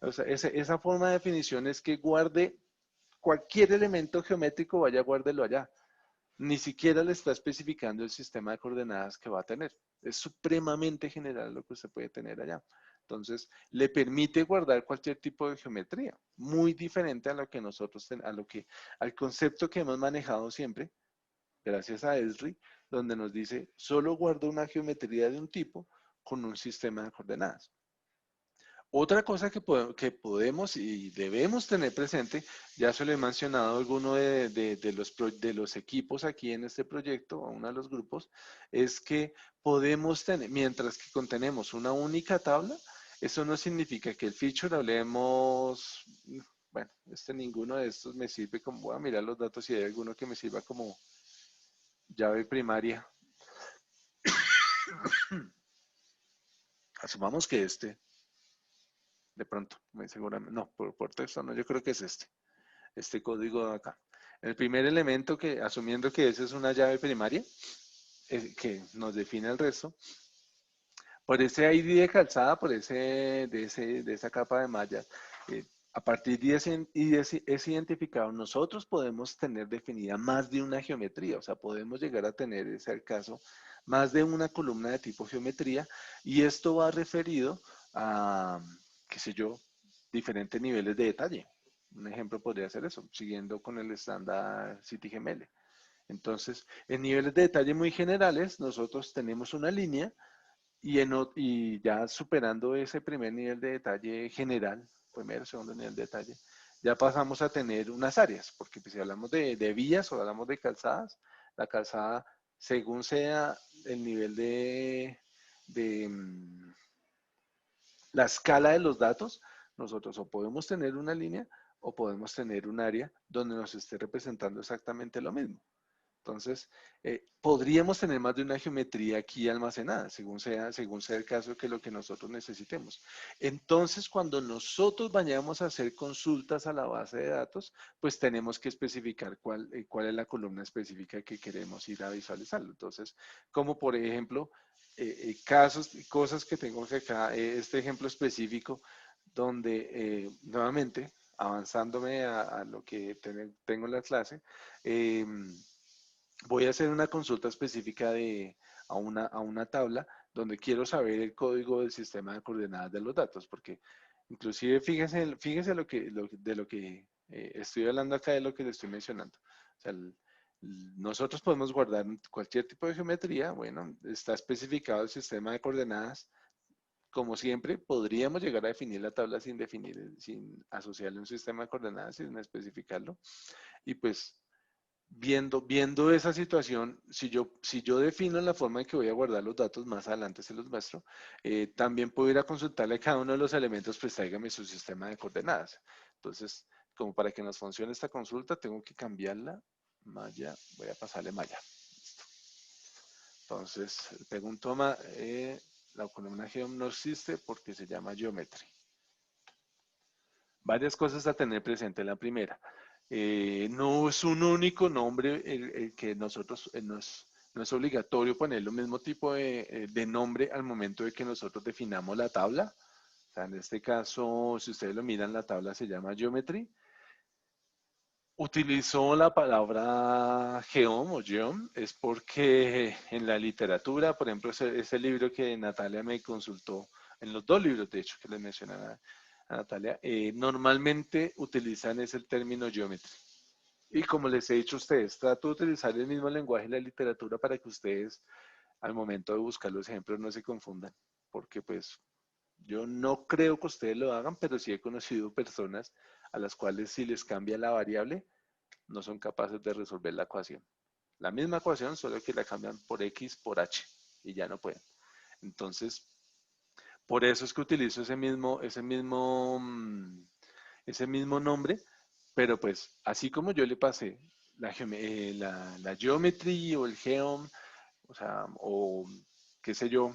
O sea, esa forma de definición es que guarde cualquier elemento geométrico, vaya, guárdelo allá. Ni siquiera le está especificando el sistema de coordenadas que va a tener. Es supremamente general lo que usted puede tener allá. Entonces, le permite guardar cualquier tipo de geometría, muy diferente a lo que nosotros, al concepto que hemos manejado siempre, gracias a Esri, donde nos dice, solo guarda una geometría de un tipo con un sistema de coordenadas. Otra cosa que podemos y debemos tener presente, ya se lo he mencionado a alguno de los equipos aquí en este proyecto, a uno de los grupos, es que podemos tener, mientras que contenemos una única tabla, eso no significa que el feature hablemos, bueno, ninguno de estos me sirve como, voy a mirar los datos si hay alguno que me sirva como llave primaria. Asumamos que de pronto, muy seguramente, no, por texto no, yo creo que es este código de acá. El primer elemento que, asumiendo que esa es una llave primaria, que nos define el resto, por ese ID de calzada, de esa capa de malla, a partir de ese identificado, nosotros podemos tener definida más de una geometría, o sea, podemos llegar a tener, ese es el caso, más de una columna de tipo geometría, y esto va referido a, qué sé yo, diferentes niveles de detalle. Un ejemplo podría ser eso, siguiendo con el estándar CityGML. Entonces, en niveles de detalle muy generales, nosotros tenemos una línea y ya superando ese primer nivel de detalle general, primero, segundo nivel de detalle, ya pasamos a tener unas áreas, porque si hablamos de vías o hablamos de calzadas, la calzada, según sea el nivel de la escala de los datos, nosotros o podemos tener una línea o podemos tener un área donde nos esté representando exactamente lo mismo. Entonces, podríamos tener más de una geometría aquí almacenada, según sea el caso que lo que nosotros necesitemos. Entonces, cuando nosotros vayamos a hacer consultas a la base de datos, pues tenemos que especificar cuál es la columna específica que queremos ir a visualizarlo. Entonces, como por ejemplo, cosas que tengo que acá, este ejemplo específico, donde nuevamente, avanzándome a lo que tengo en la clase, voy a hacer una consulta específica a una tabla donde quiero saber el código del sistema de coordenadas de los datos, porque inclusive fíjese de lo que estoy hablando acá, de lo que le estoy mencionando. O sea, nosotros podemos guardar cualquier tipo de geometría, bueno, está especificado el sistema de coordenadas. Como siempre, podríamos llegar a definir la tabla sin asociarle un sistema de coordenadas, sin especificarlo. Y pues viendo esa situación, si yo defino la forma en que voy a guardar los datos, más adelante se los muestro, también puedo ir a consultarle a cada uno de los elementos, pues tráigame su sistema de coordenadas. Entonces, como para que nos funcione esta consulta, tengo que cambiarla, malla, voy a pasarle malla. Listo. Entonces, pregunto, la columna geom no existe porque se llama geometry. Varias cosas a tener presente. La primera, no es un único nombre el que nosotros, no es obligatorio poner el mismo tipo de nombre al momento de que nosotros definamos la tabla. O sea, en este caso, si ustedes lo miran, la tabla se llama Geometry. Utilizó la palabra geom o geom, es porque en la literatura, por ejemplo, ese libro que Natalia me consultó, en los dos libros, de hecho, que les mencionaba, a Natalia, normalmente utilizan ese término geometry. Y como les he dicho a ustedes, trato de utilizar el mismo lenguaje en la literatura para que ustedes al momento de buscar los ejemplos no se confundan, porque pues yo no creo que ustedes lo hagan, pero sí he conocido personas a las cuales si les cambia la variable, no son capaces de resolver la ecuación. La misma ecuación, solo que la cambian por X, por H, y ya no pueden. Entonces, por eso es que utilizo ese mismo nombre, pero pues así como yo le pasé la geometry o el geom, o sea, o qué sé yo,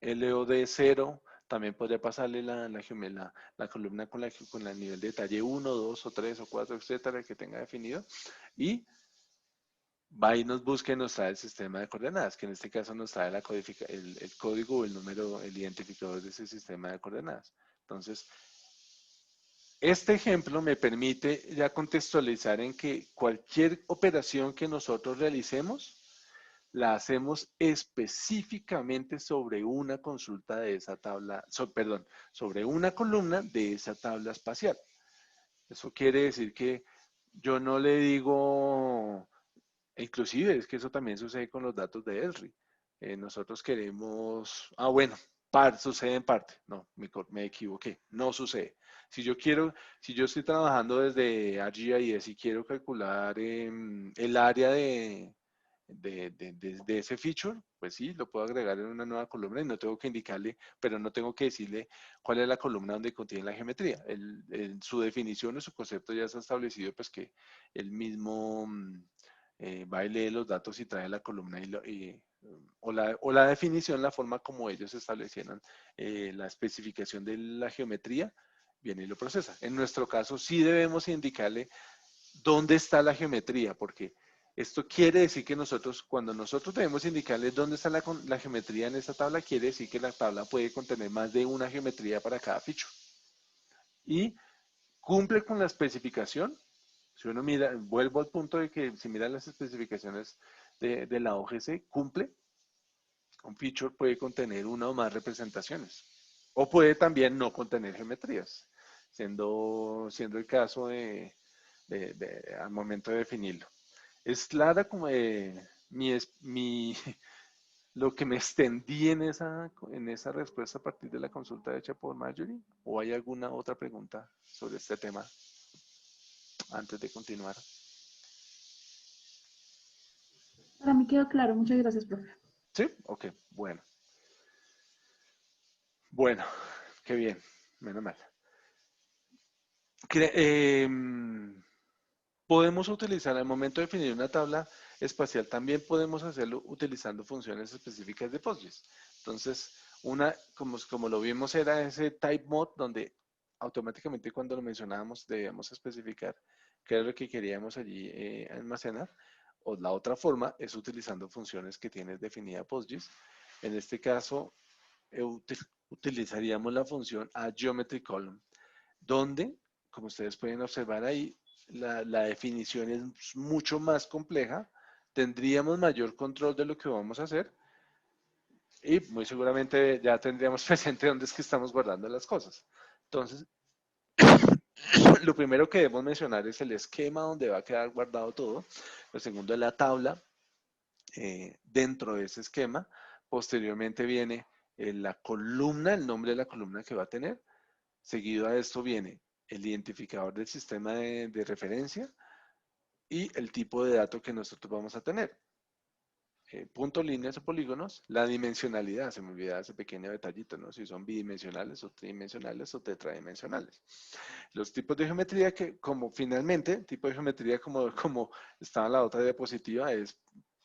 LOD 0, también podría pasarle la columna con el nivel de detalle 1, 2 o 3 o 4, etcétera, que tenga definido. Y va y nos busca y nos trae el sistema de coordenadas, que en este caso nos trae el código o el número, el identificador de ese sistema de coordenadas. Entonces, este ejemplo me permite ya contextualizar en que cualquier operación que nosotros realicemos, la hacemos específicamente sobre una consulta de esa tabla, sobre una columna de esa tabla espacial. Eso quiere decir que yo no le digo, inclusive es que eso también sucede con los datos de Esri. Nosotros queremos, bueno, sucede en parte, no, me equivoqué, no sucede. Si yo estoy trabajando desde ArcGIS y quiero calcular el área de ese feature, pues sí, lo puedo agregar en una nueva columna y no tengo que indicarle, pero no tengo que decirle cuál es la columna donde contiene la geometría. Su definición o su concepto ya está establecido, pues que el mismo va y lee los datos y trae la columna o la definición, la forma como ellos establecieron la especificación de la geometría, viene y lo procesa. En nuestro caso sí debemos indicarle dónde está la geometría, porque esto quiere decir que cuando nosotros debemos indicarle dónde está la geometría en esta tabla, quiere decir que la tabla puede contener más de una geometría para cada feature. Y cumple con la especificación. Si uno mira, vuelvo al punto de que si miran las especificaciones de la OGC, cumple. Un feature puede contener una o más representaciones. O puede también no contener geometrías, siendo el caso al momento de definirlo. Es clara como lo que me extendí en esa respuesta a partir de la consulta hecha por Marjorie. ¿O hay alguna otra pregunta sobre este tema antes de continuar? Para mí quedó claro. Muchas gracias, profe. ¿Sí? Ok, bueno. Bueno, qué bien, menos mal. Podemos utilizar al momento de definir una tabla espacial, también podemos hacerlo utilizando funciones específicas de PostGIS. Entonces, como lo vimos, era ese type mode donde automáticamente cuando lo mencionábamos debíamos especificar qué era lo que queríamos allí almacenar. O la otra forma es utilizando funciones que tiene definida PostGIS. En este caso, utilizaríamos la función aGeometryColumn, donde, como ustedes pueden observar ahí, la definición es mucho más compleja, tendríamos mayor control de lo que vamos a hacer y muy seguramente ya tendríamos presente dónde es que estamos guardando las cosas. Entonces, lo primero que debemos mencionar es el esquema donde va a quedar guardado todo. Lo segundo es la tabla dentro de ese esquema. Posteriormente viene la columna, el nombre de la columna que va a tener. Seguido a esto viene el identificador del sistema de referencia y el tipo de dato que nosotros vamos a tener. Puntos, líneas o polígonos, la dimensionalidad, se me olvidaba ese pequeño detallito, ¿no? Si son bidimensionales o tridimensionales o tetradimensionales. Los tipos de geometría que, tipo de geometría como estaba en la otra diapositiva, es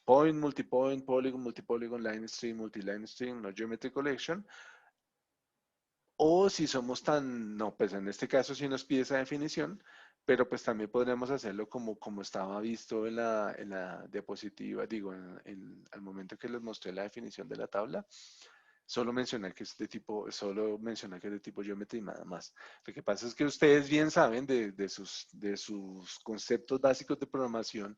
point, multipoint, polygon, multipolygon, line string, multiline string, no geometry collection. O si somos no, pues en este caso sí nos pide esa definición, pero pues también podríamos hacerlo como estaba visto en la diapositiva, digo, al momento que les mostré la definición de la tabla, solo mencionar que es de tipo geometría y nada más. Lo que pasa es que ustedes bien saben de sus conceptos básicos de programación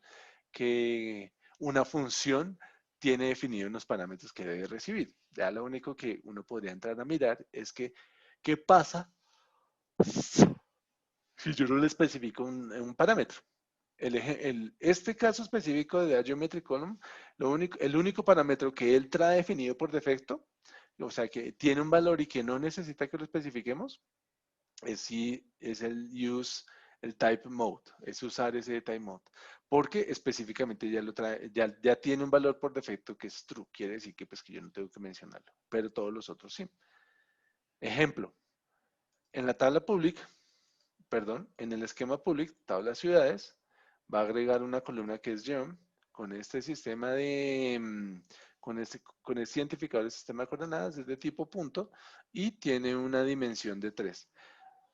que una función tiene definido unos parámetros que debe recibir. Ya lo único que uno podría entrar a mirar es que ¿Qué pasa si yo no le especifico un parámetro? Este caso específico de Geometry Column, el único parámetro que él trae definido por defecto, o sea, que tiene un valor y que no necesita que lo especifiquemos, es el type mode, es usar ese type mode, porque específicamente ya lo trae, ya tiene un valor por defecto que es true, quiere decir que pues que yo no tengo que mencionarlo, pero todos los otros sí. Ejemplo, en la tabla public, perdón, en el esquema public, tabla ciudades, va a agregar una columna que es geom, con este sistema con este identificador de sistema de coordenadas, es de tipo punto, y tiene una dimensión de 3.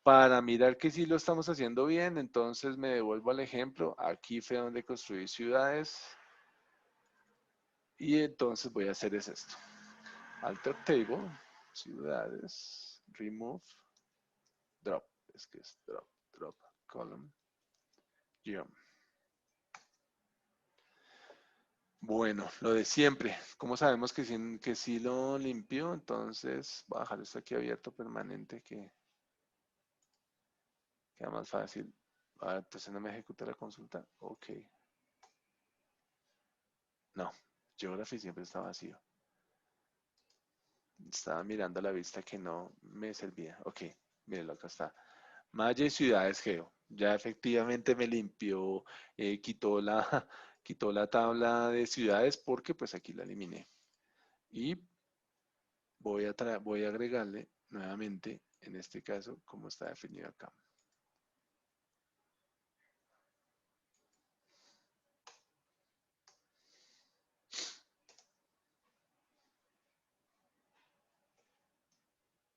Para mirar que sí lo estamos haciendo bien, entonces me devuelvo al ejemplo. Aquí fue donde construí ciudades. Y entonces voy a hacer esto. Alter table, ciudades, remove, drop. Es que es drop, column, geom. Bueno, lo de siempre. ¿Cómo sabemos que sí lo limpió? Entonces voy a dejar esto aquí abierto permanente que queda más fácil. Ah, entonces no me ejecuta la consulta. Ok. No, Geography siempre está vacío. Estaba mirando a la vista que no me servía. Ok, mírenlo, acá está. Malla y ciudades geo. Ya efectivamente me limpió, quitó la tabla de ciudades porque pues aquí la eliminé. Y voy a agregarle nuevamente, en este caso, como está definido acá.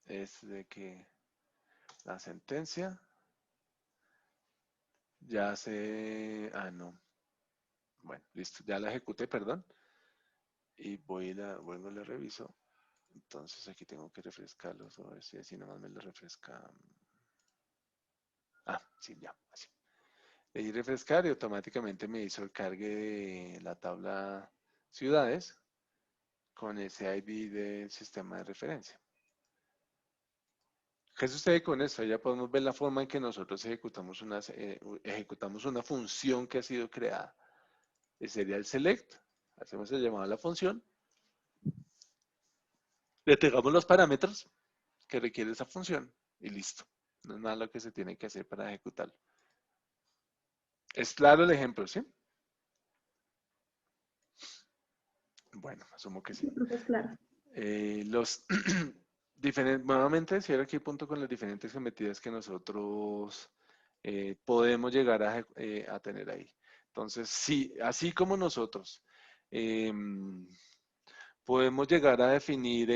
Es de que la sentencia ya se... Ah, no. Bueno, listo. Ya la ejecuté, perdón. Y vuelvo y la reviso. Entonces aquí tengo que refrescarlos, a ver si así nomás me lo refresca. Ah, sí, ya, así. Le di refrescar y automáticamente me hizo el cargue de la tabla ciudades con ese ID del sistema de referencia. ¿Qué sucede con esto? Ya podemos ver la forma en que nosotros ejecutamos una función que ha sido creada. Sería el select, hacemos el llamado a la función, le pegamos los parámetros que requiere esa función y listo. No es nada lo que se tiene que hacer para ejecutarlo. ¿Es claro el ejemplo, sí? Bueno, asumo que sí. Sí, profe, es claro. Los nuevamente, cierro aquí el punto con las diferentes geometrías que nosotros podemos llegar a tener ahí. Entonces, sí, así como nosotros podemos llegar a definir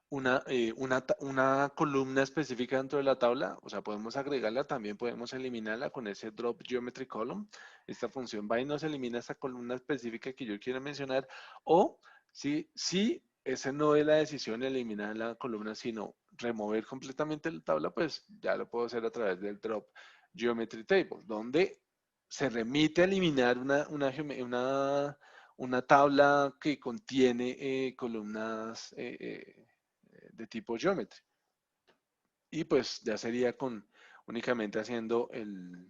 una columna específica dentro de la tabla, o sea, podemos agregarla, también podemos eliminarla con ese drop geometry column. Esta función va y nos elimina esa columna específica que yo quiero mencionar, o si esa no es la decisión eliminar la columna, sino remover completamente la tabla, pues ya lo puedo hacer a través del drop geometry table, donde se remite a eliminar una tabla que contiene columnas de tipo geometry. Y pues ya sería únicamente haciendo el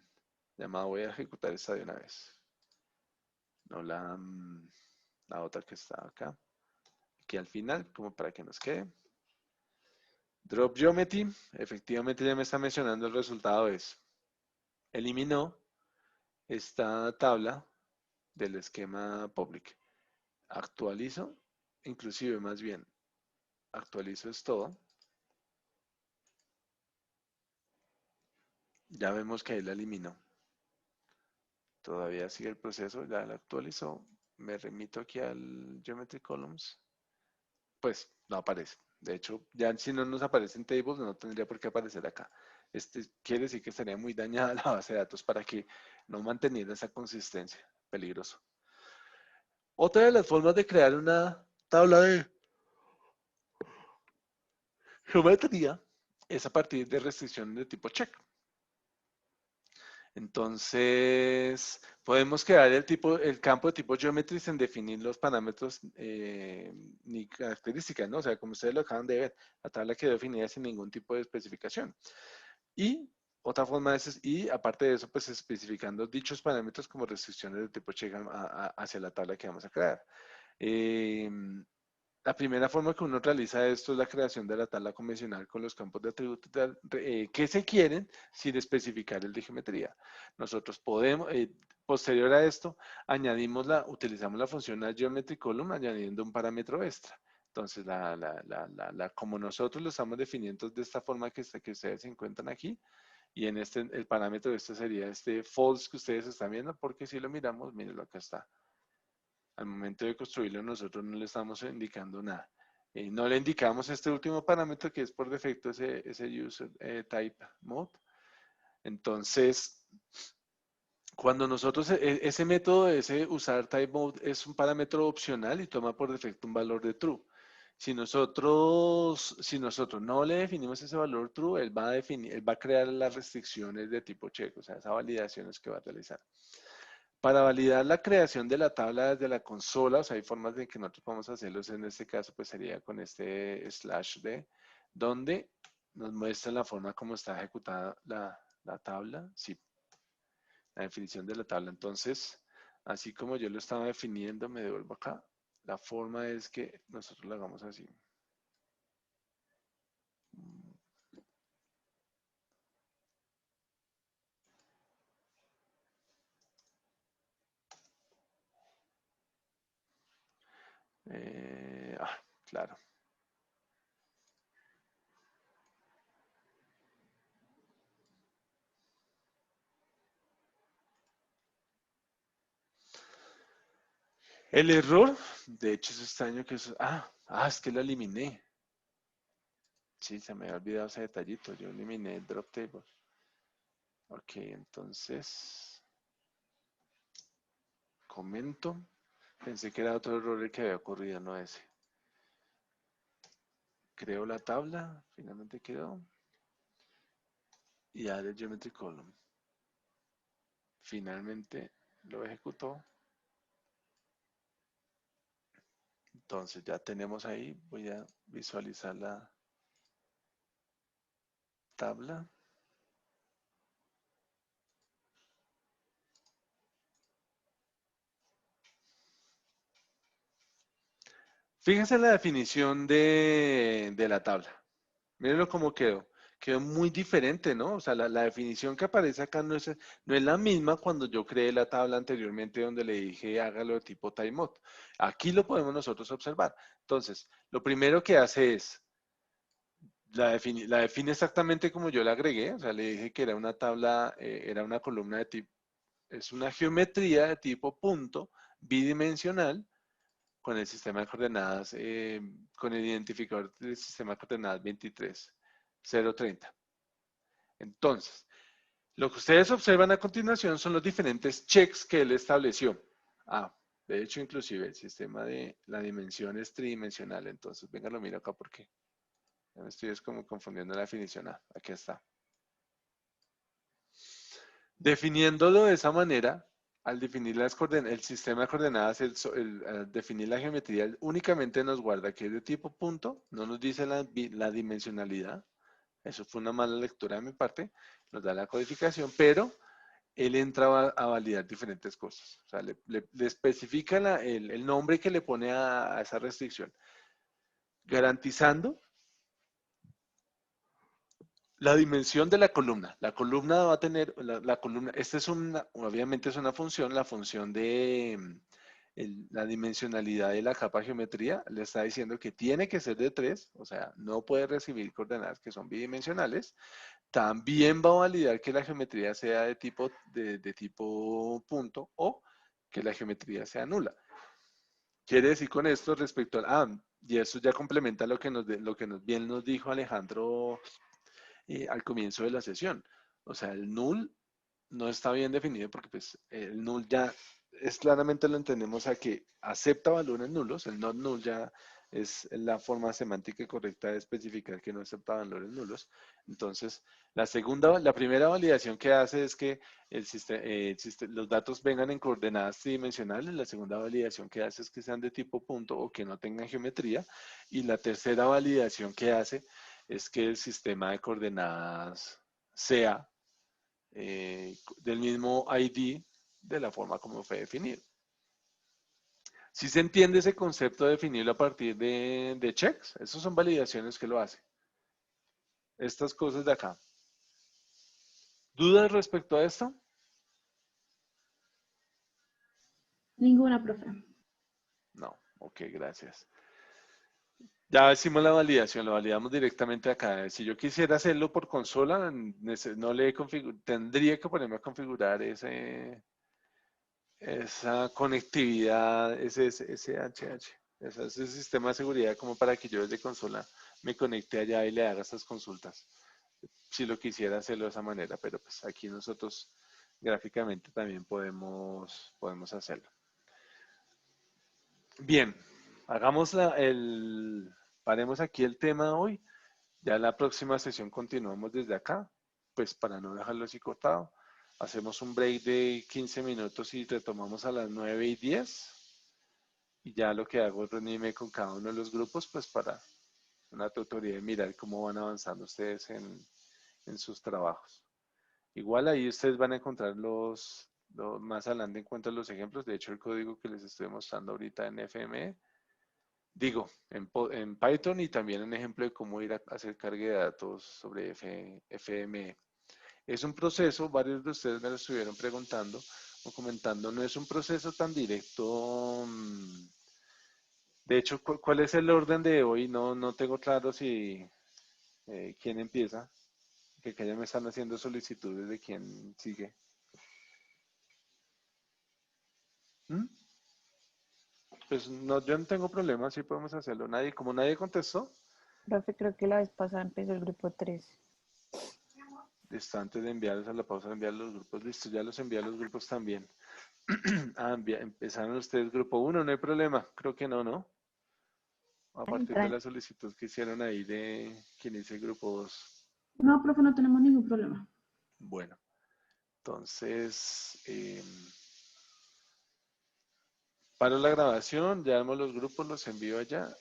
llamado. Voy a ejecutar esta de una vez. No la otra que está acá. Aquí al final, como para que nos quede. Drop geometry. Efectivamente ya me está mencionando el resultado es. Eliminó esta tabla del esquema public. Actualizo. Inclusive más bien. Actualizo es todo. Ya vemos que ahí la eliminó. Todavía sigue el proceso, ya la actualizó. Me remito aquí al Geometry Columns. Pues no aparece. De hecho, ya si no nos aparece en tables, no tendría por qué aparecer acá. Quiere decir que estaría muy dañada la base de datos para que no manteniera esa consistencia. Peligroso. Otra de las formas de crear una tabla de geometría es a partir de restricciones de tipo check. Entonces, podemos crear el campo de tipo geometry sin definir los parámetros ni características, ¿no? O sea, como ustedes lo acaban de ver, la tabla quedó definida sin ningún tipo de especificación. Y otra forma y aparte de eso, pues especificando dichos parámetros como restricciones de tipo check hacia la tabla que vamos a crear. La primera forma que uno realiza esto es la creación de la tabla convencional con los campos de atributos que se quieren sin especificar el de geometría. Nosotros podemos, posterior a esto, utilizamos la función geometry_column añadiendo un parámetro extra. Entonces, como nosotros lo estamos definiendo de esta forma que ustedes se encuentran aquí, y en el parámetro de esto sería este false que ustedes están viendo, porque si lo miramos, miren lo que está. Al momento de construirlo, nosotros no le estamos indicando nada. No le indicamos este último parámetro que es por defecto ese user type mode. Entonces, cuando nosotros, ese método, ese usar type mode es un parámetro opcional y toma por defecto un valor de true. Si nosotros no le definimos ese valor true, él va a crear las restricciones de tipo check, o sea, esas validaciones que va a realizar. Para validar la creación de la tabla desde la consola, o sea, hay formas de que nosotros podemos hacerlos. En este caso, pues sería con este /d, donde nos muestra la forma como está ejecutada la tabla. Sí, la definición de la tabla. Entonces, así como yo lo estaba definiendo, me devuelvo acá. La forma es que nosotros lo hagamos así. Claro. El error, de hecho es extraño que eso, es que lo eliminé. Sí, se me había olvidado ese detallito, yo eliminé el drop table. Ok, entonces, comento, pensé que era otro error el que había ocurrido, no ese. Creo la tabla, finalmente quedó, y add geometry column. Finalmente lo ejecutó. Entonces ya tenemos ahí, voy a visualizar la tabla. Fíjense la definición de la tabla. Mírenlo cómo quedó. Quedó muy diferente, ¿no? O sea, la definición que aparece acá no es la misma cuando yo creé la tabla anteriormente donde le dije hágalo de tipo timeout. Aquí lo podemos nosotros observar. Entonces, lo primero que hace es, la define exactamente como yo la agregué. O sea, le dije que era una tabla, era una columna de tipo, es una geometría de tipo punto bidimensional con el sistema de coordenadas, con el identificador del sistema de coordenadas 23030. Entonces, lo que ustedes observan a continuación son los diferentes checks que él estableció. De hecho, inclusive el sistema de la dimensión es tridimensional. Entonces, venga, lo miro acá porque ya me estoy como confundiendo la definición. Aquí está. Definiéndolo de esa manera, al definir el sistema de coordenadas, al definir la geometría, únicamente nos guarda que es de tipo punto, no nos dice la dimensionalidad. Eso fue una mala lectura de mi parte, nos da la codificación, pero él entra a validar diferentes cosas. O sea, le especifica el nombre que le pone a esa restricción, garantizando la dimensión de la columna. La columna va a tener, la columna, esta es obviamente es una función, la función de la dimensionalidad de la capa geometría, le está diciendo que tiene que ser de 3, o sea, no puede recibir coordenadas que son bidimensionales. También va a validar que la geometría sea de tipo punto o que la geometría sea nula. Quiere decir con esto respecto y eso ya complementa lo que bien nos dijo Alejandro al comienzo de la sesión. O sea, el null no está bien definido porque pues el null ya es claramente lo entendemos a que acepta valores nulos, el not null ya es la forma semántica correcta de especificar que no acepta valores nulos. Entonces, la primera validación que hace es que los datos vengan en coordenadas tridimensionales. La segunda validación que hace es que sean de tipo punto o que no tengan geometría. Y la tercera validación que hace es que el sistema de coordenadas sea del mismo ID de la forma como fue definido. Si se entiende ese concepto de definirlo a partir de checks, esas son validaciones que lo hace. Estas cosas de acá. ¿Dudas respecto a esto? Ninguna, profe. No, ok, gracias. Ya hicimos la validación, lo validamos directamente acá. Si yo quisiera hacerlo por consola, tendría que ponerme a configurar esa conectividad, ese SSH, ese sistema de seguridad como para que yo desde consola me conecte allá y le haga estas consultas. Si lo quisiera hacerlo de esa manera, pero pues aquí nosotros gráficamente también podemos hacerlo. Bien, paremos aquí el tema de hoy. Ya la próxima sesión continuamos desde acá, pues para no dejarlo así cortado. Hacemos un break de 15 minutos y retomamos a las 9:10. Y ya lo que hago es reunirme con cada uno de los grupos, pues para una tutoría y mirar cómo van avanzando ustedes en sus trabajos. Igual ahí ustedes van a encontrar más adelante encuentran los ejemplos. De hecho, el código que les estoy mostrando ahorita en FME, digo, en Python y también un ejemplo de cómo ir a hacer carga de datos sobre FME. Es un proceso, varios de ustedes me lo estuvieron preguntando o comentando, no es un proceso tan directo. De hecho, ¿cuál es el orden de hoy? No tengo claro si quién empieza, que ya me están haciendo solicitudes de quién sigue. ¿Mm? Pues no, yo no tengo problema, sí podemos hacerlo. Como nadie contestó, Profe, creo que la vez pasada empezó el grupo 3. listo, antes de enviarlos a la pausa, enviar los grupos, listo, ya los envié a los grupos también. Empezaron ustedes grupo 1, no hay problema, creo que no. A partir de la solicitud que hicieron ahí de quien hice grupo 2. No, profe, no tenemos ningún problema. Bueno, entonces, paro la grabación, ya armo los grupos, los envío allá